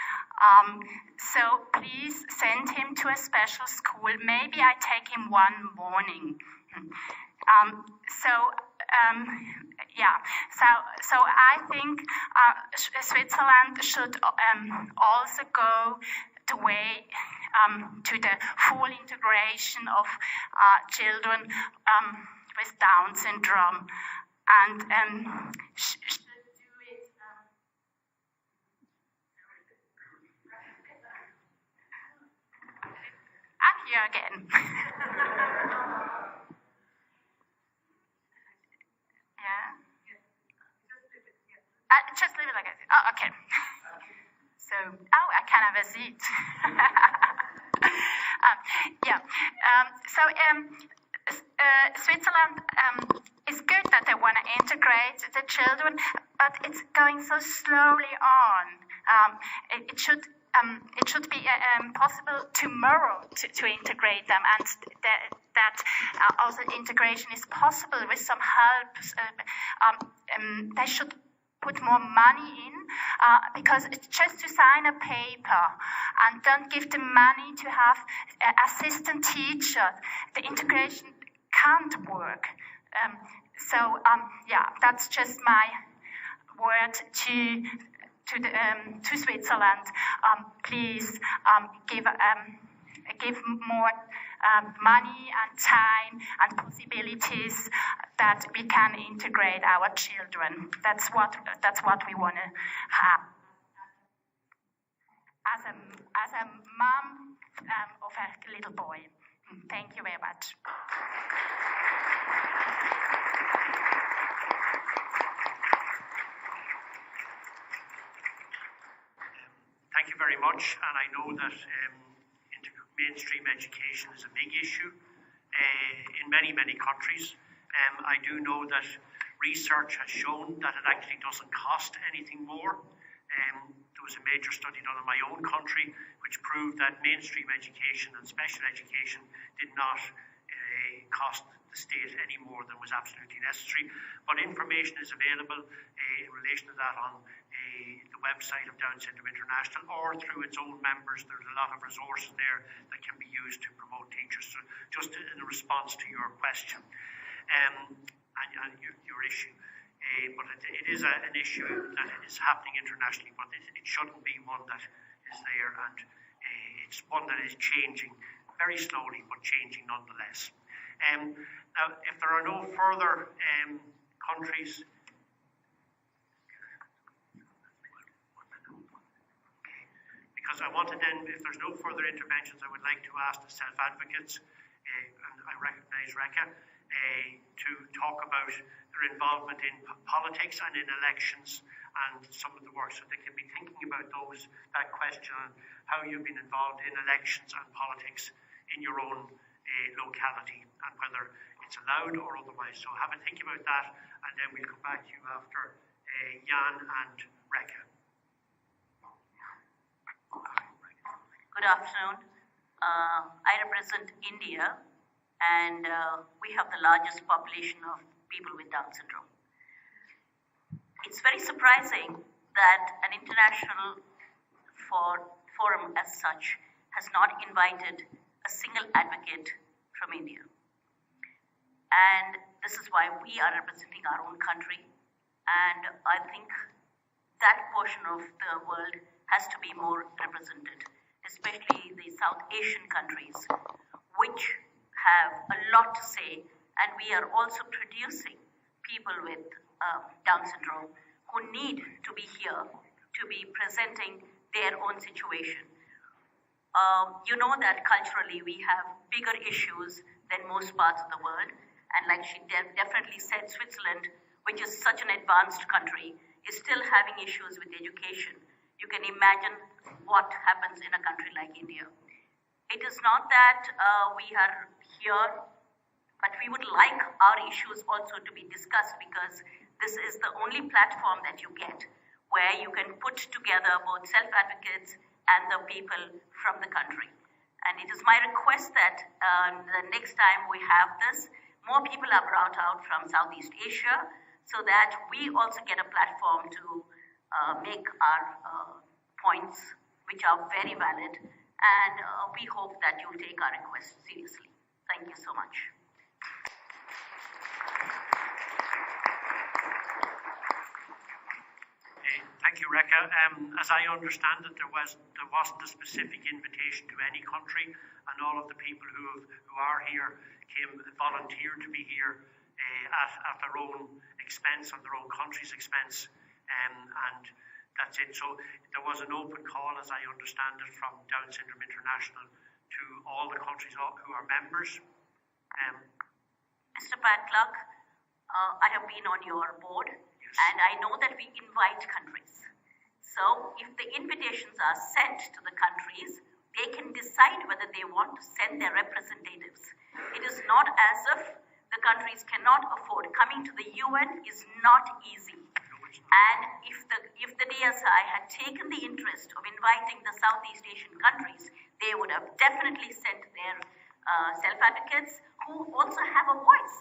So please send him to a special school. Maybe I take him one morning. So I think Switzerland should also go the way to the full integration of children with Down syndrome. And should do it. I'm here again. Yeah. Just leave it like this. Oh, okay. So, I can have a seat. Switzerland. It's good that they want to integrate the children, but it's going so slowly on. It should be possible tomorrow to integrate them, and that also integration is possible with some help. They should put more money in, because it's just to sign a paper and don't give them money to have assistant teacher. The integration can't work. That's just my word to Switzerland. Please give more money and time and possibilities that we can integrate our children. That's what we want to have. As a mom of a little boy. Thank you very much. Thank you very much, and I know that mainstream education is a big issue in many, many countries. I do know that research has shown that it actually doesn't cost anything more. There was a major study done in my own country which proved that mainstream education and special education did not cost the state any more than was absolutely necessary. But information is available in relation to that on the website of Down Syndrome International or through its own members. There's a lot of resources there that can be used to promote teachers. So just in response to your question and your issue. But it is an issue that is happening internationally, but it shouldn't be one that is there, and it's one that is changing very slowly, but changing nonetheless. Now, if there are no further countries, because I wanted then, if there's no further interventions, I would like to ask the self-advocates, and I recognise Rekha, to talk about their involvement in politics and in elections and some of the work, so they can be thinking about that question on how you've been involved in elections and politics in your own locality and whether it's allowed or otherwise. So have a think about that, and then we'll come back to you after Jan and Rekha. Good afternoon. I represent India, and we have the largest population of people with Down syndrome. It's very surprising that an international forum as such has not invited a single advocate from India. And this is why we are representing our own country, and I think that portion of the world has to be more represented, especially the South Asian countries, which have a lot to say, and we are also producing people with Down syndrome who need to be here to be presenting their own situation. You know that culturally we have bigger issues than most parts of the world, and like she definitely said, Switzerland, which is such an advanced country, is still having issues with education. You can imagine what happens in a country like India. It is not that we are here, but we would like our issues also to be discussed, because this is the only platform that you get where you can put together both self-advocates and the people from the country. And it is my request that the next time we have this, more people are brought out from Southeast Asia so that we also get a platform to make our points, which are very valid, and we hope that you'll take our request seriously. Thank you so much. Thank you, Rekha. As I understand it, there wasn't a specific invitation to any country, and all of the people who are here volunteered to be here at their own expense, on their own country's expense, and that's it. So there was an open call, as I understand it, from Down Syndrome International to all the countries who are members. Mr. Pat Clark, I have been on your board, and I know that we invite countries. So if the invitations are sent to the countries, they can decide whether they want to send their representatives. It is not as if the countries cannot afford. Coming to the UN is not easy. And if the DSI had taken the interest of inviting the Southeast Asian countries, they would have definitely sent their self-advocates who also have a voice.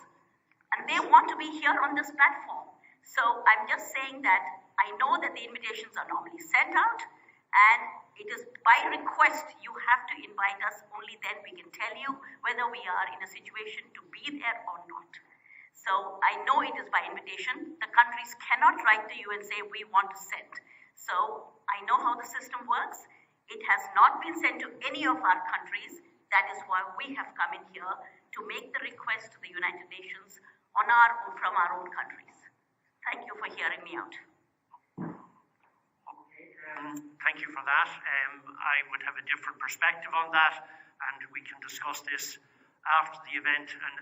And they want to be here on this platform. So I'm just saying that I know that the invitations are normally sent out, and it is by request you have to invite us. Only then we can tell you whether we are in a situation to be there or not. So I know it is by invitation. The countries cannot write to you and say, we want to send. So I know how the system works. It has not been sent to any of our countries. That is why we have come in here to make the request to the United Nations on from our own countries. Thank you for hearing me out. Thank you for that. I would have a different perspective on that, and we can discuss this after the event and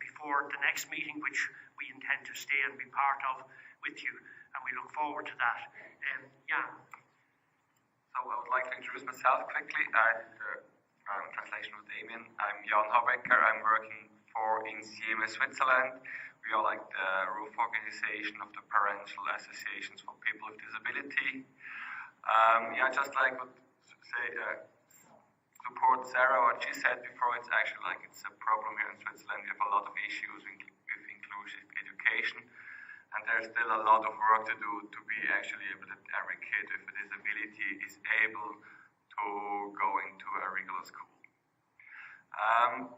before the next meeting, which we intend to stay and be part of with you, and we look forward to that. Jan. So I would like to introduce myself quickly. Translation with Damien. I'm Jan Habecker. I'm working for Insieme Switzerland. We are like the roof organization of the parental associations for people with disability. Just like what support Sarah, what she said before, it's actually like it's a problem here in Switzerland. We have a lot of issues with inclusive education, and there's still a lot of work to do to be actually able that every kid with a disability is able to go into a regular school.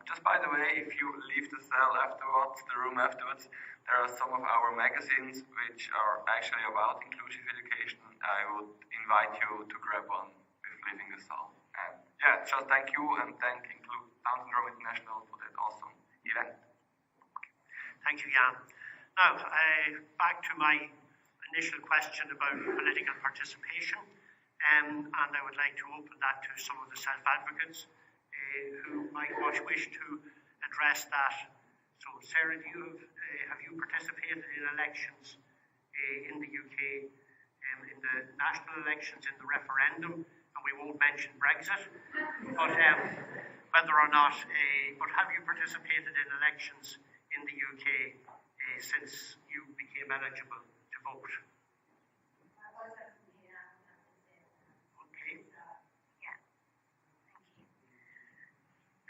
Just by the way, if you leave the cell afterwards, the room afterwards, there are some of our magazines which are actually about inclusive education. I would invite you to grab one with leaving the cell. And just thank you and thank Down Syndrome International for that awesome event. Thank you, Jan. Now, back to my initial question about political participation, and I would like to open that to some of the self-advocates who might wish to address that. So, Sarah, have you participated in elections in the UK, in the national elections, in the referendum? And we won't mention Brexit, but whether or not, but have you participated in elections in the UK since you became eligible to vote?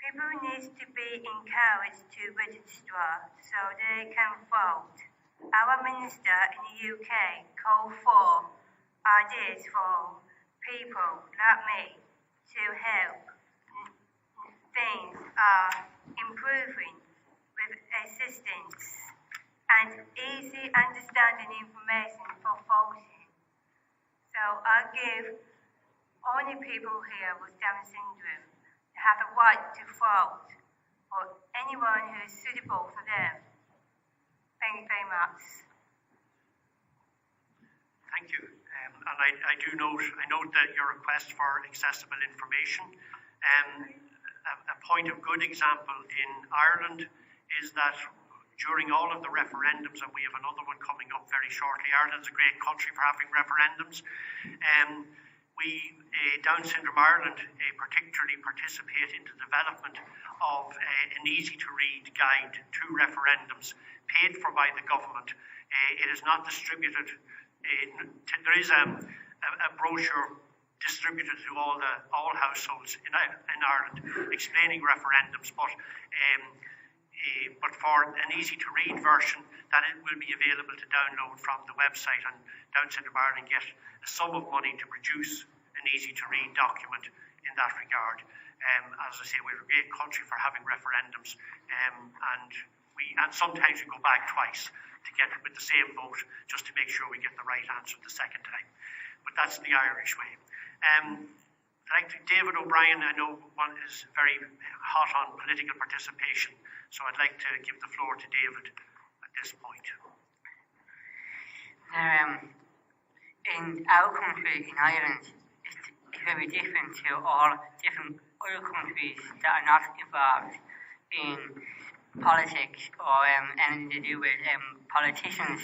People need to be encouraged to register so they can vote. Our minister in the UK called for ideas for people like me to help things are improving with assistance and easy understanding information for voting. So I give only people here with Down syndrome have the right to vote, or anyone who is suitable for them. Thank you very much. Thank you. And I note that your request for accessible information. A point of good example in Ireland is that during all of the referendums, and we have another one coming up very shortly, Ireland's a great country for having referendums. Down Syndrome Ireland particularly participate in the development of an easy-to-read guide to referendums paid for by the government. It is not distributed. There is a brochure distributed to all households in Ireland explaining referendums, but for an easy-to-read version, that it will be available to download from the website, and Down Syndrome Ireland get a sum of money to produce an easy-to-read document in that regard. As I say, we're a great country for having referendums, and sometimes we go back twice to get with the same vote just to make sure we get the right answer the second time. But that's the Irish way. David O'Brien, I know one is very hot on political participation, so I'd like to give the floor to David at this point. In our country, in Ireland, it's very different to all different other countries that are not involved in politics or anything to do with politicians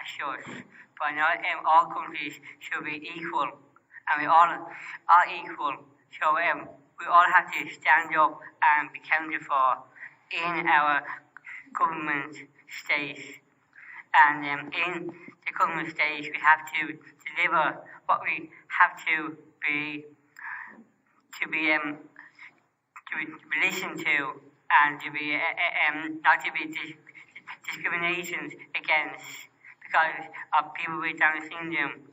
as such. But not all countries should be equal, and we all are equal. So we all have to stand up and be counted for in our government stage. And in the government stage, we have to deliver what we have to be listened to, and to be not to be discriminated against because of people with Down syndrome.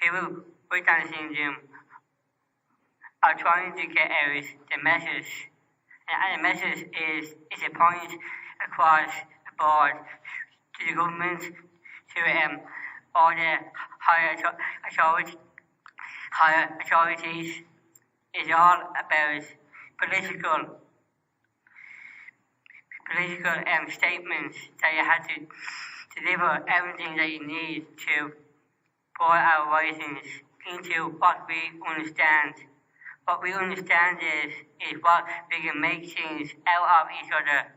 People with Down syndrome are trying to get out the message And the message is a point across the board to the government, to all the higher authorities. It's all about political statements that you have to deliver everything that you need to pour our writings into what we understand. What we understand is what we can make things out of each other.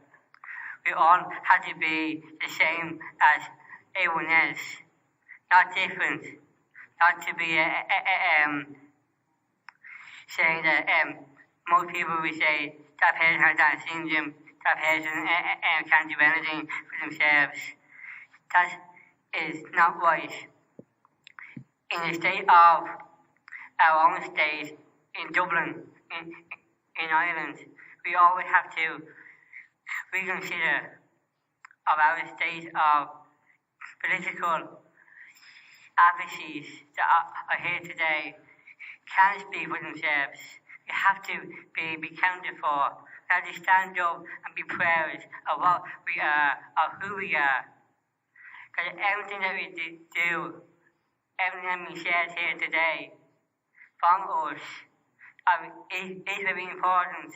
We all have to be the same as everyone else, not different. Not to be saying that most people will say that person has Down syndrome, that person can't do anything for themselves. That is not right. In the state of our own state, in Dublin, in Ireland, we always have to reconsider of our state of political advocacies that are here today can't speak for themselves. You have to be counted for. We have to stand up and be proud of what we are, of who we are. Because everything that we do, everything that we shared here today from us is very important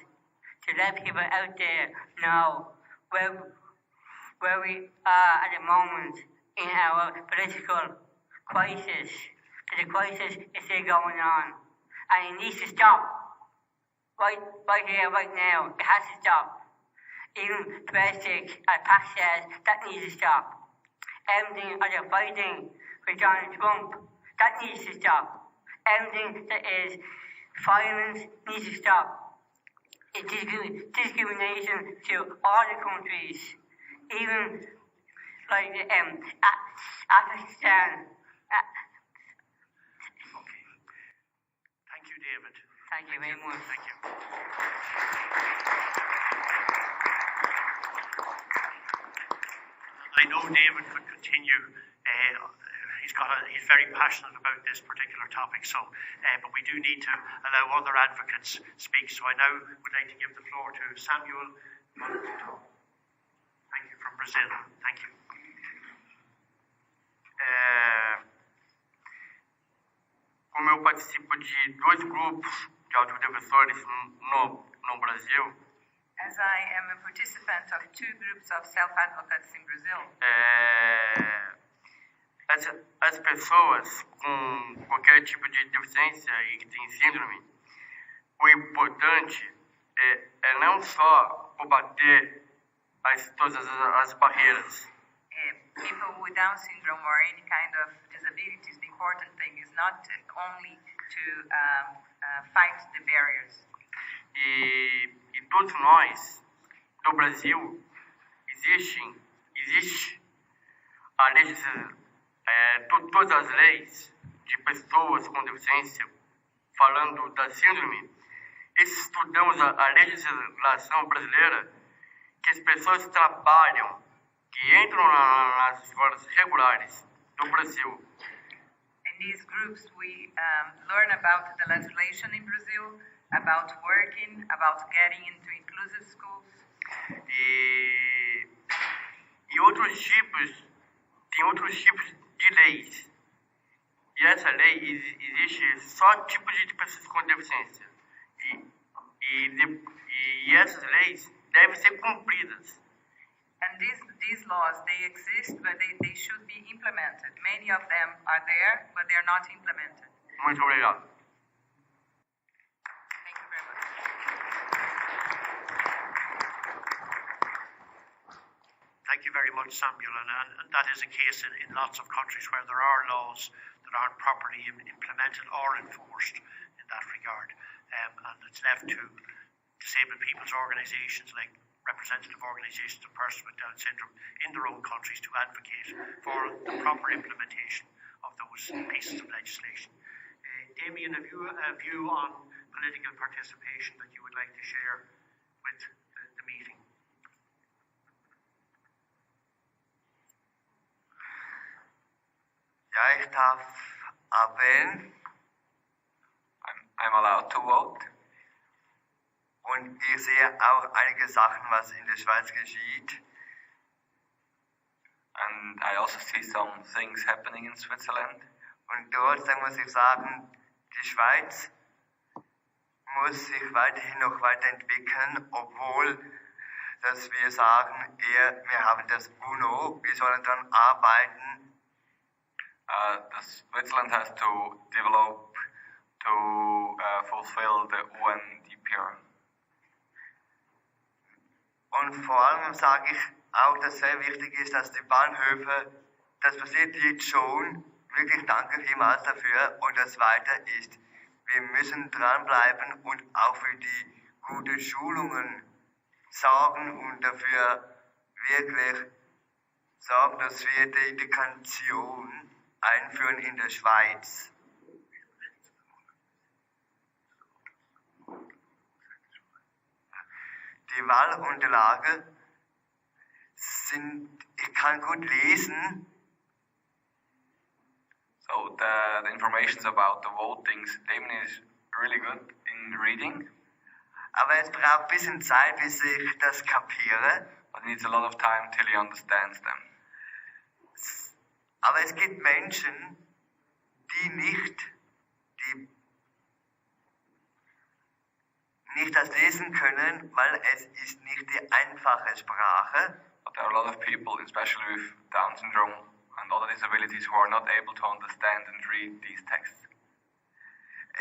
to let people out there know where we are at the moment in our political crisis. The crisis is still going on, and it needs to stop. Right here, right now, it has to stop. Even domestic tax shares, that needs to stop. Everything other fighting for Donald Trump, that needs to stop. Everything that is violence needs to stop. It's discrimination to all the countries, even like Pakistan. Thank you, David. Thank you very much. Thank you. I know David could continue. He's very passionate about this particular topic. So, but we do need to allow other advocates speak. So I now would like to give the floor to Samuel. Thank you, from Brazil. Thank you. Como eu participo de 2 grupos de audiodefensores no Brasil, as I am a participant of 2 groups of self-advocates in Brazil, as pessoas com qualquer tipo de deficiência e que tem síndrome, o importante é não só combater todas as barreiras. People with Down syndrome or any kind of disabilities, the important thing is not only to fight the barriers. E todos nós, no Brasil, existe a legislação, todas as leis de pessoas com deficiência, falando da síndrome, estudamos a legislação brasileira, que as pessoas trabalham, que entram nas escolas regulares do Brasil. In these groups, we learn about the legislation in Brazil, about working, about getting into inclusive schools. E tem outros tipos de leis. E essa lei existe só tipos de pessoas com deficiência. E essas leis devem ser cumpridas. And these laws, they exist, but they should be implemented. Many of them are there, but they are not implemented. Muito obrigado. Thank you very much. Thank you very much, Samuel. And that is a case in lots of countries where there are laws that aren't properly implemented or enforced in that regard. And it's left to disabled people's organisations like representative organisations of persons with Down syndrome in their own countries to advocate for the proper implementation of those pieces of legislation. Damien, have you a view on political participation that you would like to share with the meeting? Já está a ver. I'm allowed to vote. Und ich sehe auch einige Sachen, was in der Schweiz geschieht. And I also see some things happening in Switzerland. Und trotzdem muss ich sagen, die Schweiz muss sich weiterhin noch weiterentwickeln, obwohl dass wir sagen, wir haben das UNO, wir sollen daran arbeiten. Switzerland has to develop to fulfill the UNDPR. Und vor allem sage ich auch, dass sehr wichtig ist, dass die Bahnhöfe, das passiert jetzt schon, wirklich danke vielmals dafür. Und das Zweite ist, wir müssen dranbleiben und auch für die guten Schulungen sorgen und dafür wirklich sorgen, dass wir die Integration einführen in der Schweiz. Die Wahlunterlagen sind, ich kann gut lesen. So the information about the votings, Damien is really good in reading. Aber es braucht ein bisschen Zeit, bis ich das kapiere. But it needs a lot of time till he understands them. Aber es gibt Menschen, die nicht das lesen können, weil es ist nicht die einfache Sprache. But there are a lot of people, especially with Down syndrome and other disabilities, who are not able to understand and read these texts.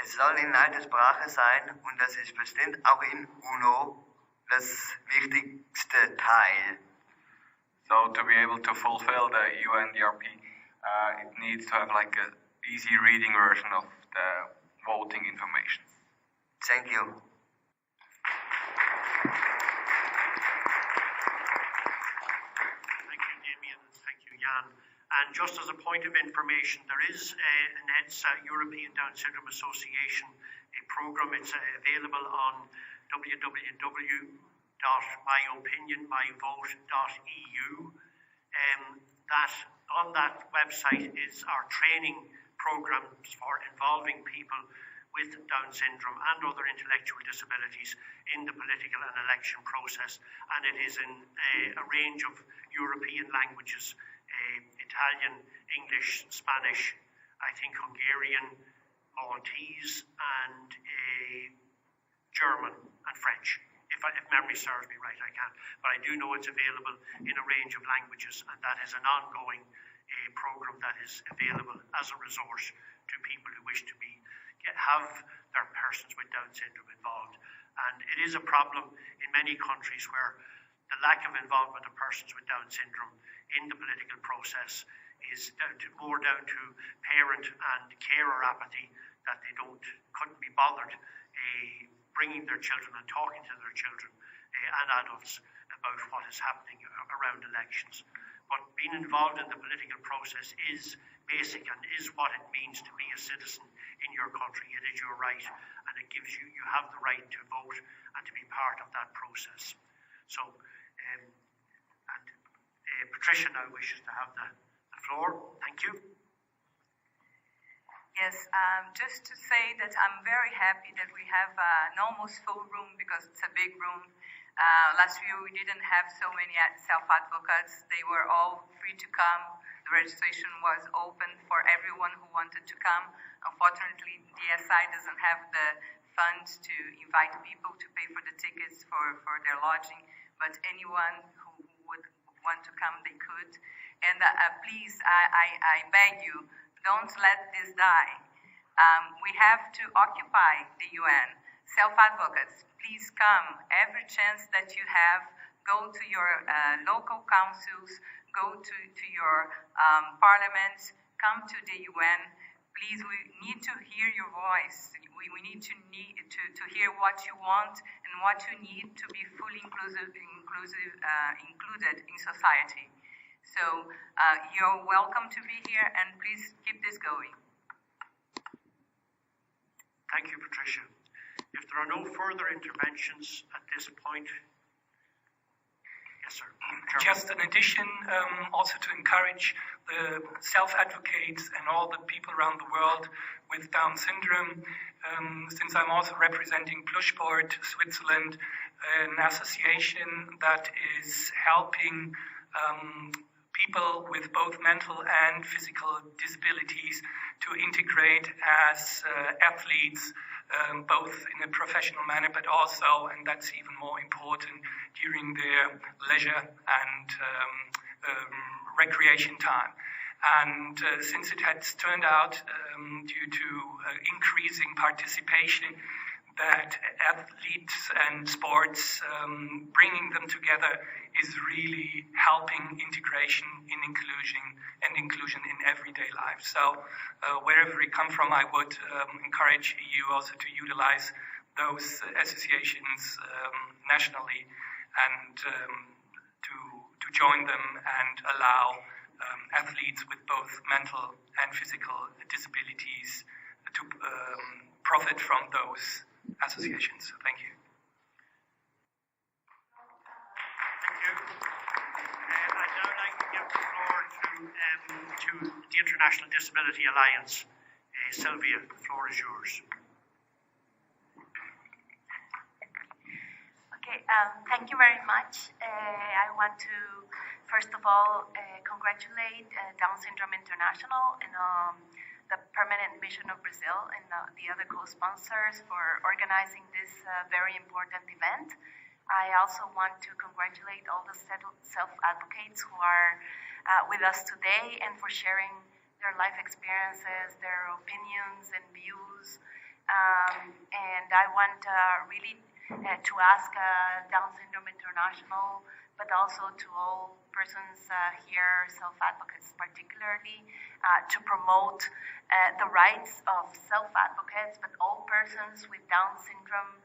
Es soll in einer Sprache sein und das ist bestimmt auch in UNO das wichtigste Teil. So to be able to fulfill the UNDRP, it needs to have like an easy reading version of the voting information. Thank you. Thank you, Damien, and thank you, Jan. And just as a point of information, there is an EDSA, European Down Syndrome Association, a program. It's available on www.myopinionmyvote.eu. That on that website is our training programs for involving people with Down syndrome and other intellectual disabilities in the political and election process. And it is in a range of European languages, Italian, English, Spanish, I think Hungarian, Maltese, and German and French. If memory serves me right, I can't. But I do know it's available in a range of languages, and that is an ongoing program that is available as a resource to people who wish to have their persons with Down syndrome involved. And it is a problem in many countries where the lack of involvement of persons with Down syndrome in the political process is more down to parent and carer apathy, that they couldn't be bothered bringing their children and talking to their children and adults about what is happening around elections. But being involved in the political process is basic and is what it means to be a citizen in your country. It is your right, and it gives you have the right to vote and to be part of that process. So, Patricia now wishes to have the floor. Thank you. Yes, just to say that I'm very happy that we have an almost full room because it's a big room. Last year we didn't have so many self-advocates. They were all free to come. The registration was open for everyone who wanted to come. Unfortunately, DSI doesn't have the funds to invite people to pay for the tickets for their lodging, but anyone who would want to come, they could. And please, I beg you, don't let this die. We have to occupy the UN. Self-advocates, please come. Every chance that you have, go to your local councils, go to your parliaments, come to the UN. Please, we need to hear your voice. We need to hear what you want and what you need to be fully included in society. So you're welcome to be here, and please keep this going. Thank you, Patricia. If there are no further interventions at this point, Yes, sir. Just an addition, also to encourage the self-advocates and all the people around the world with Down syndrome, since I'm also representing Plushboard Switzerland, an association that is helping people with both mental and physical disabilities to integrate as athletes, both in a professional manner, but also, and that's even more important, during their leisure and recreation time. And since it has turned out, due to increasing participation, that athletes and sports, bringing them together is really helping integration in inclusion in everyday life. So wherever it come from, I would encourage you also to utilize those associations nationally and to join them and allow athletes with both mental and physical disabilities to profit from those associations. Thank you. Thank you. I'd now like to give the floor to the International Disability Alliance. Sylvia, the floor is yours. Okay, thank you very much. I want to, first of all, congratulate Down Syndrome International and the Permanent Mission of Brazil and the other co-sponsors for organizing this very important event. I also want to congratulate all the self-advocates who are with us today and for sharing their life experiences, their opinions and views. And I want really to ask Down Syndrome International, but also to all persons here, self-advocates particularly, to promote the rights of self-advocates, but all persons with Down syndrome,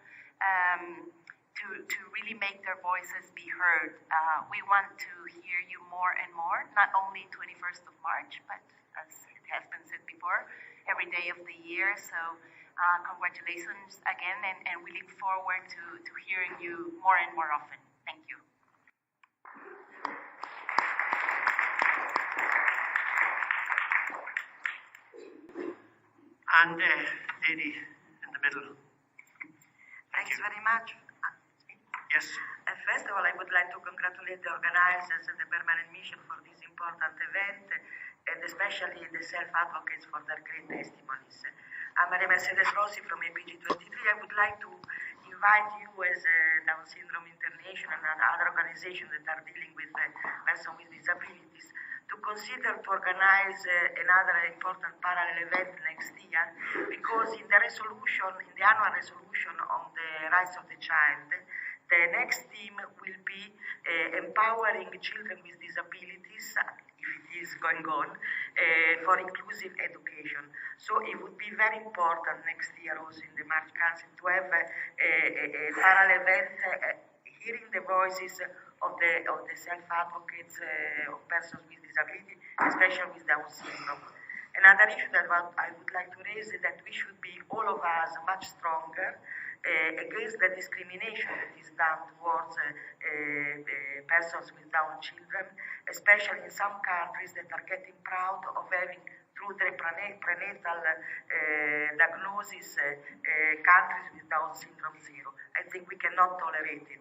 to really make their voices be heard. We want to hear you more and more, not only 21st of March, but as it has been said before, every day of the year. So congratulations again, and we look forward to hearing you more and more often. Thank you. And lady in the middle. Thanks very much. Yes. First of all, I would like to congratulate the organizers and the Permanent Mission for this important event, and especially the self-advocates for their great testimonies. I'm Maria Mercedes Rossi from APG23. I would like to invite you as Down Syndrome International and other organizations that are dealing with persons with disabilities to consider to organize another important parallel event next year, because in the resolution, in the annual resolution on the rights of the child, the next theme will be empowering children with disabilities, if it is going on, for inclusive education. So it would be very important next year also in the March Council to have a parallel event hearing the voices of the self-advocates of persons with disability, especially with Down syndrome. Another issue that I would like to raise is that we should be, all of us, much stronger against the discrimination that is done towards persons with Down children, especially in some countries that are getting proud of having, through the prenatal diagnosis, countries with Down syndrome 0. I think we cannot tolerate it.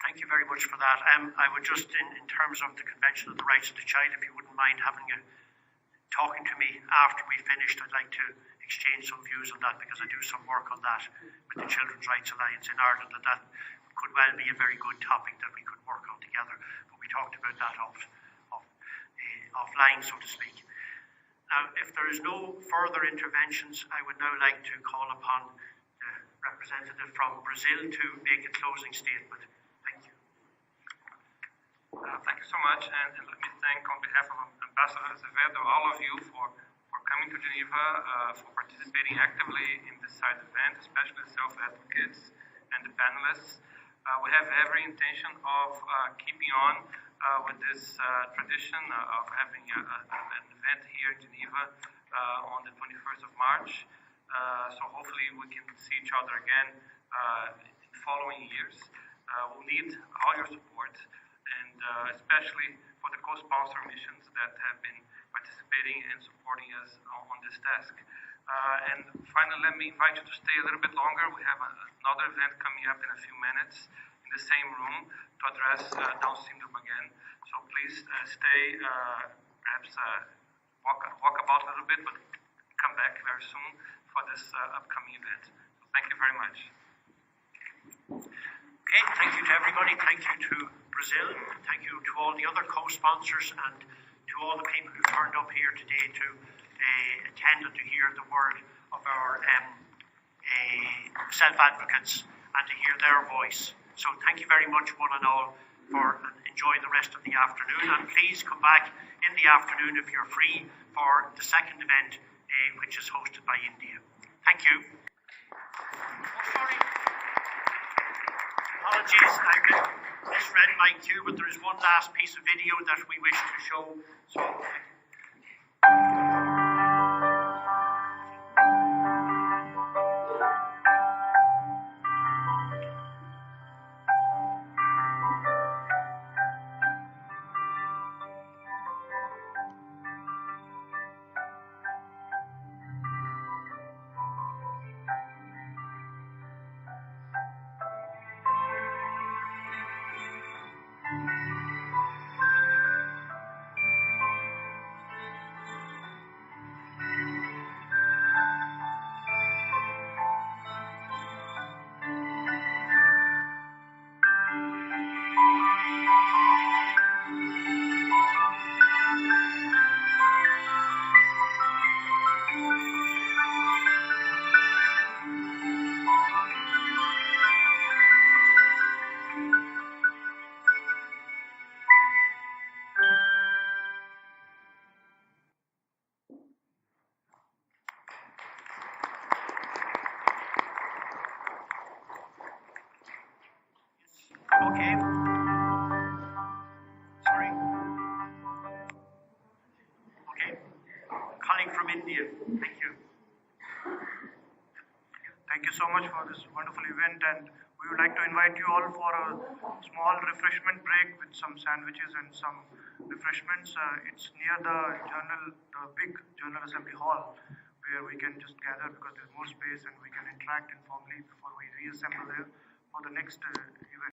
Thank you very much for that. I would just, in terms of the Convention of the Rights of the Child, if you wouldn't mind talking to me after we finished, I'd like to exchange some views on that, because I do some work on that with the Children's Rights Alliance in Ireland, and that could well be a very good topic that we could work on together. But we talked about that offline, so to speak. Now, if there is no further interventions, I would now like to call upon the representative from Brazil to make a closing statement. Thank you so much, and let me thank on behalf of Ambassador Azevedo all of you for coming to Geneva, for participating actively in this side event, especially the self-advocates and the panelists. We have every intention of keeping on with this tradition of having an event here in Geneva on the 21st of March. So hopefully we can see each other again in following years. will need all your support, and especially for the co-sponsor missions that have been participating and supporting us on this task. And finally, let me invite you to stay a little bit longer. We have another event coming up in a few minutes in the same room to address Down syndrome again. So please stay, perhaps walk about a little bit, but come back very soon for this upcoming event. So thank you very much. Okay, thank you to everybody. Thank you to Brazil. Thank you to all the other co-sponsors and to all the people who turned up here today to attend and to hear the word of our self-advocates and to hear their voice. So thank you very much, one and all, and enjoy the rest of the afternoon. And please come back in the afternoon if you're free for the second event, which is hosted by India. Thank you. Oh, sorry. Apologies, I misread my cue, but there is one last piece of video that we wish to show. So. Okay. Sorry. Okay. Colleague from India. Thank you. Thank you so much for this wonderful event, and we would like to invite you all for a small refreshment break with some sandwiches and some refreshments. It's near the big Journal Assembly Hall, where we can just gather because there's more space and we can interact informally before we reassemble there for the next event.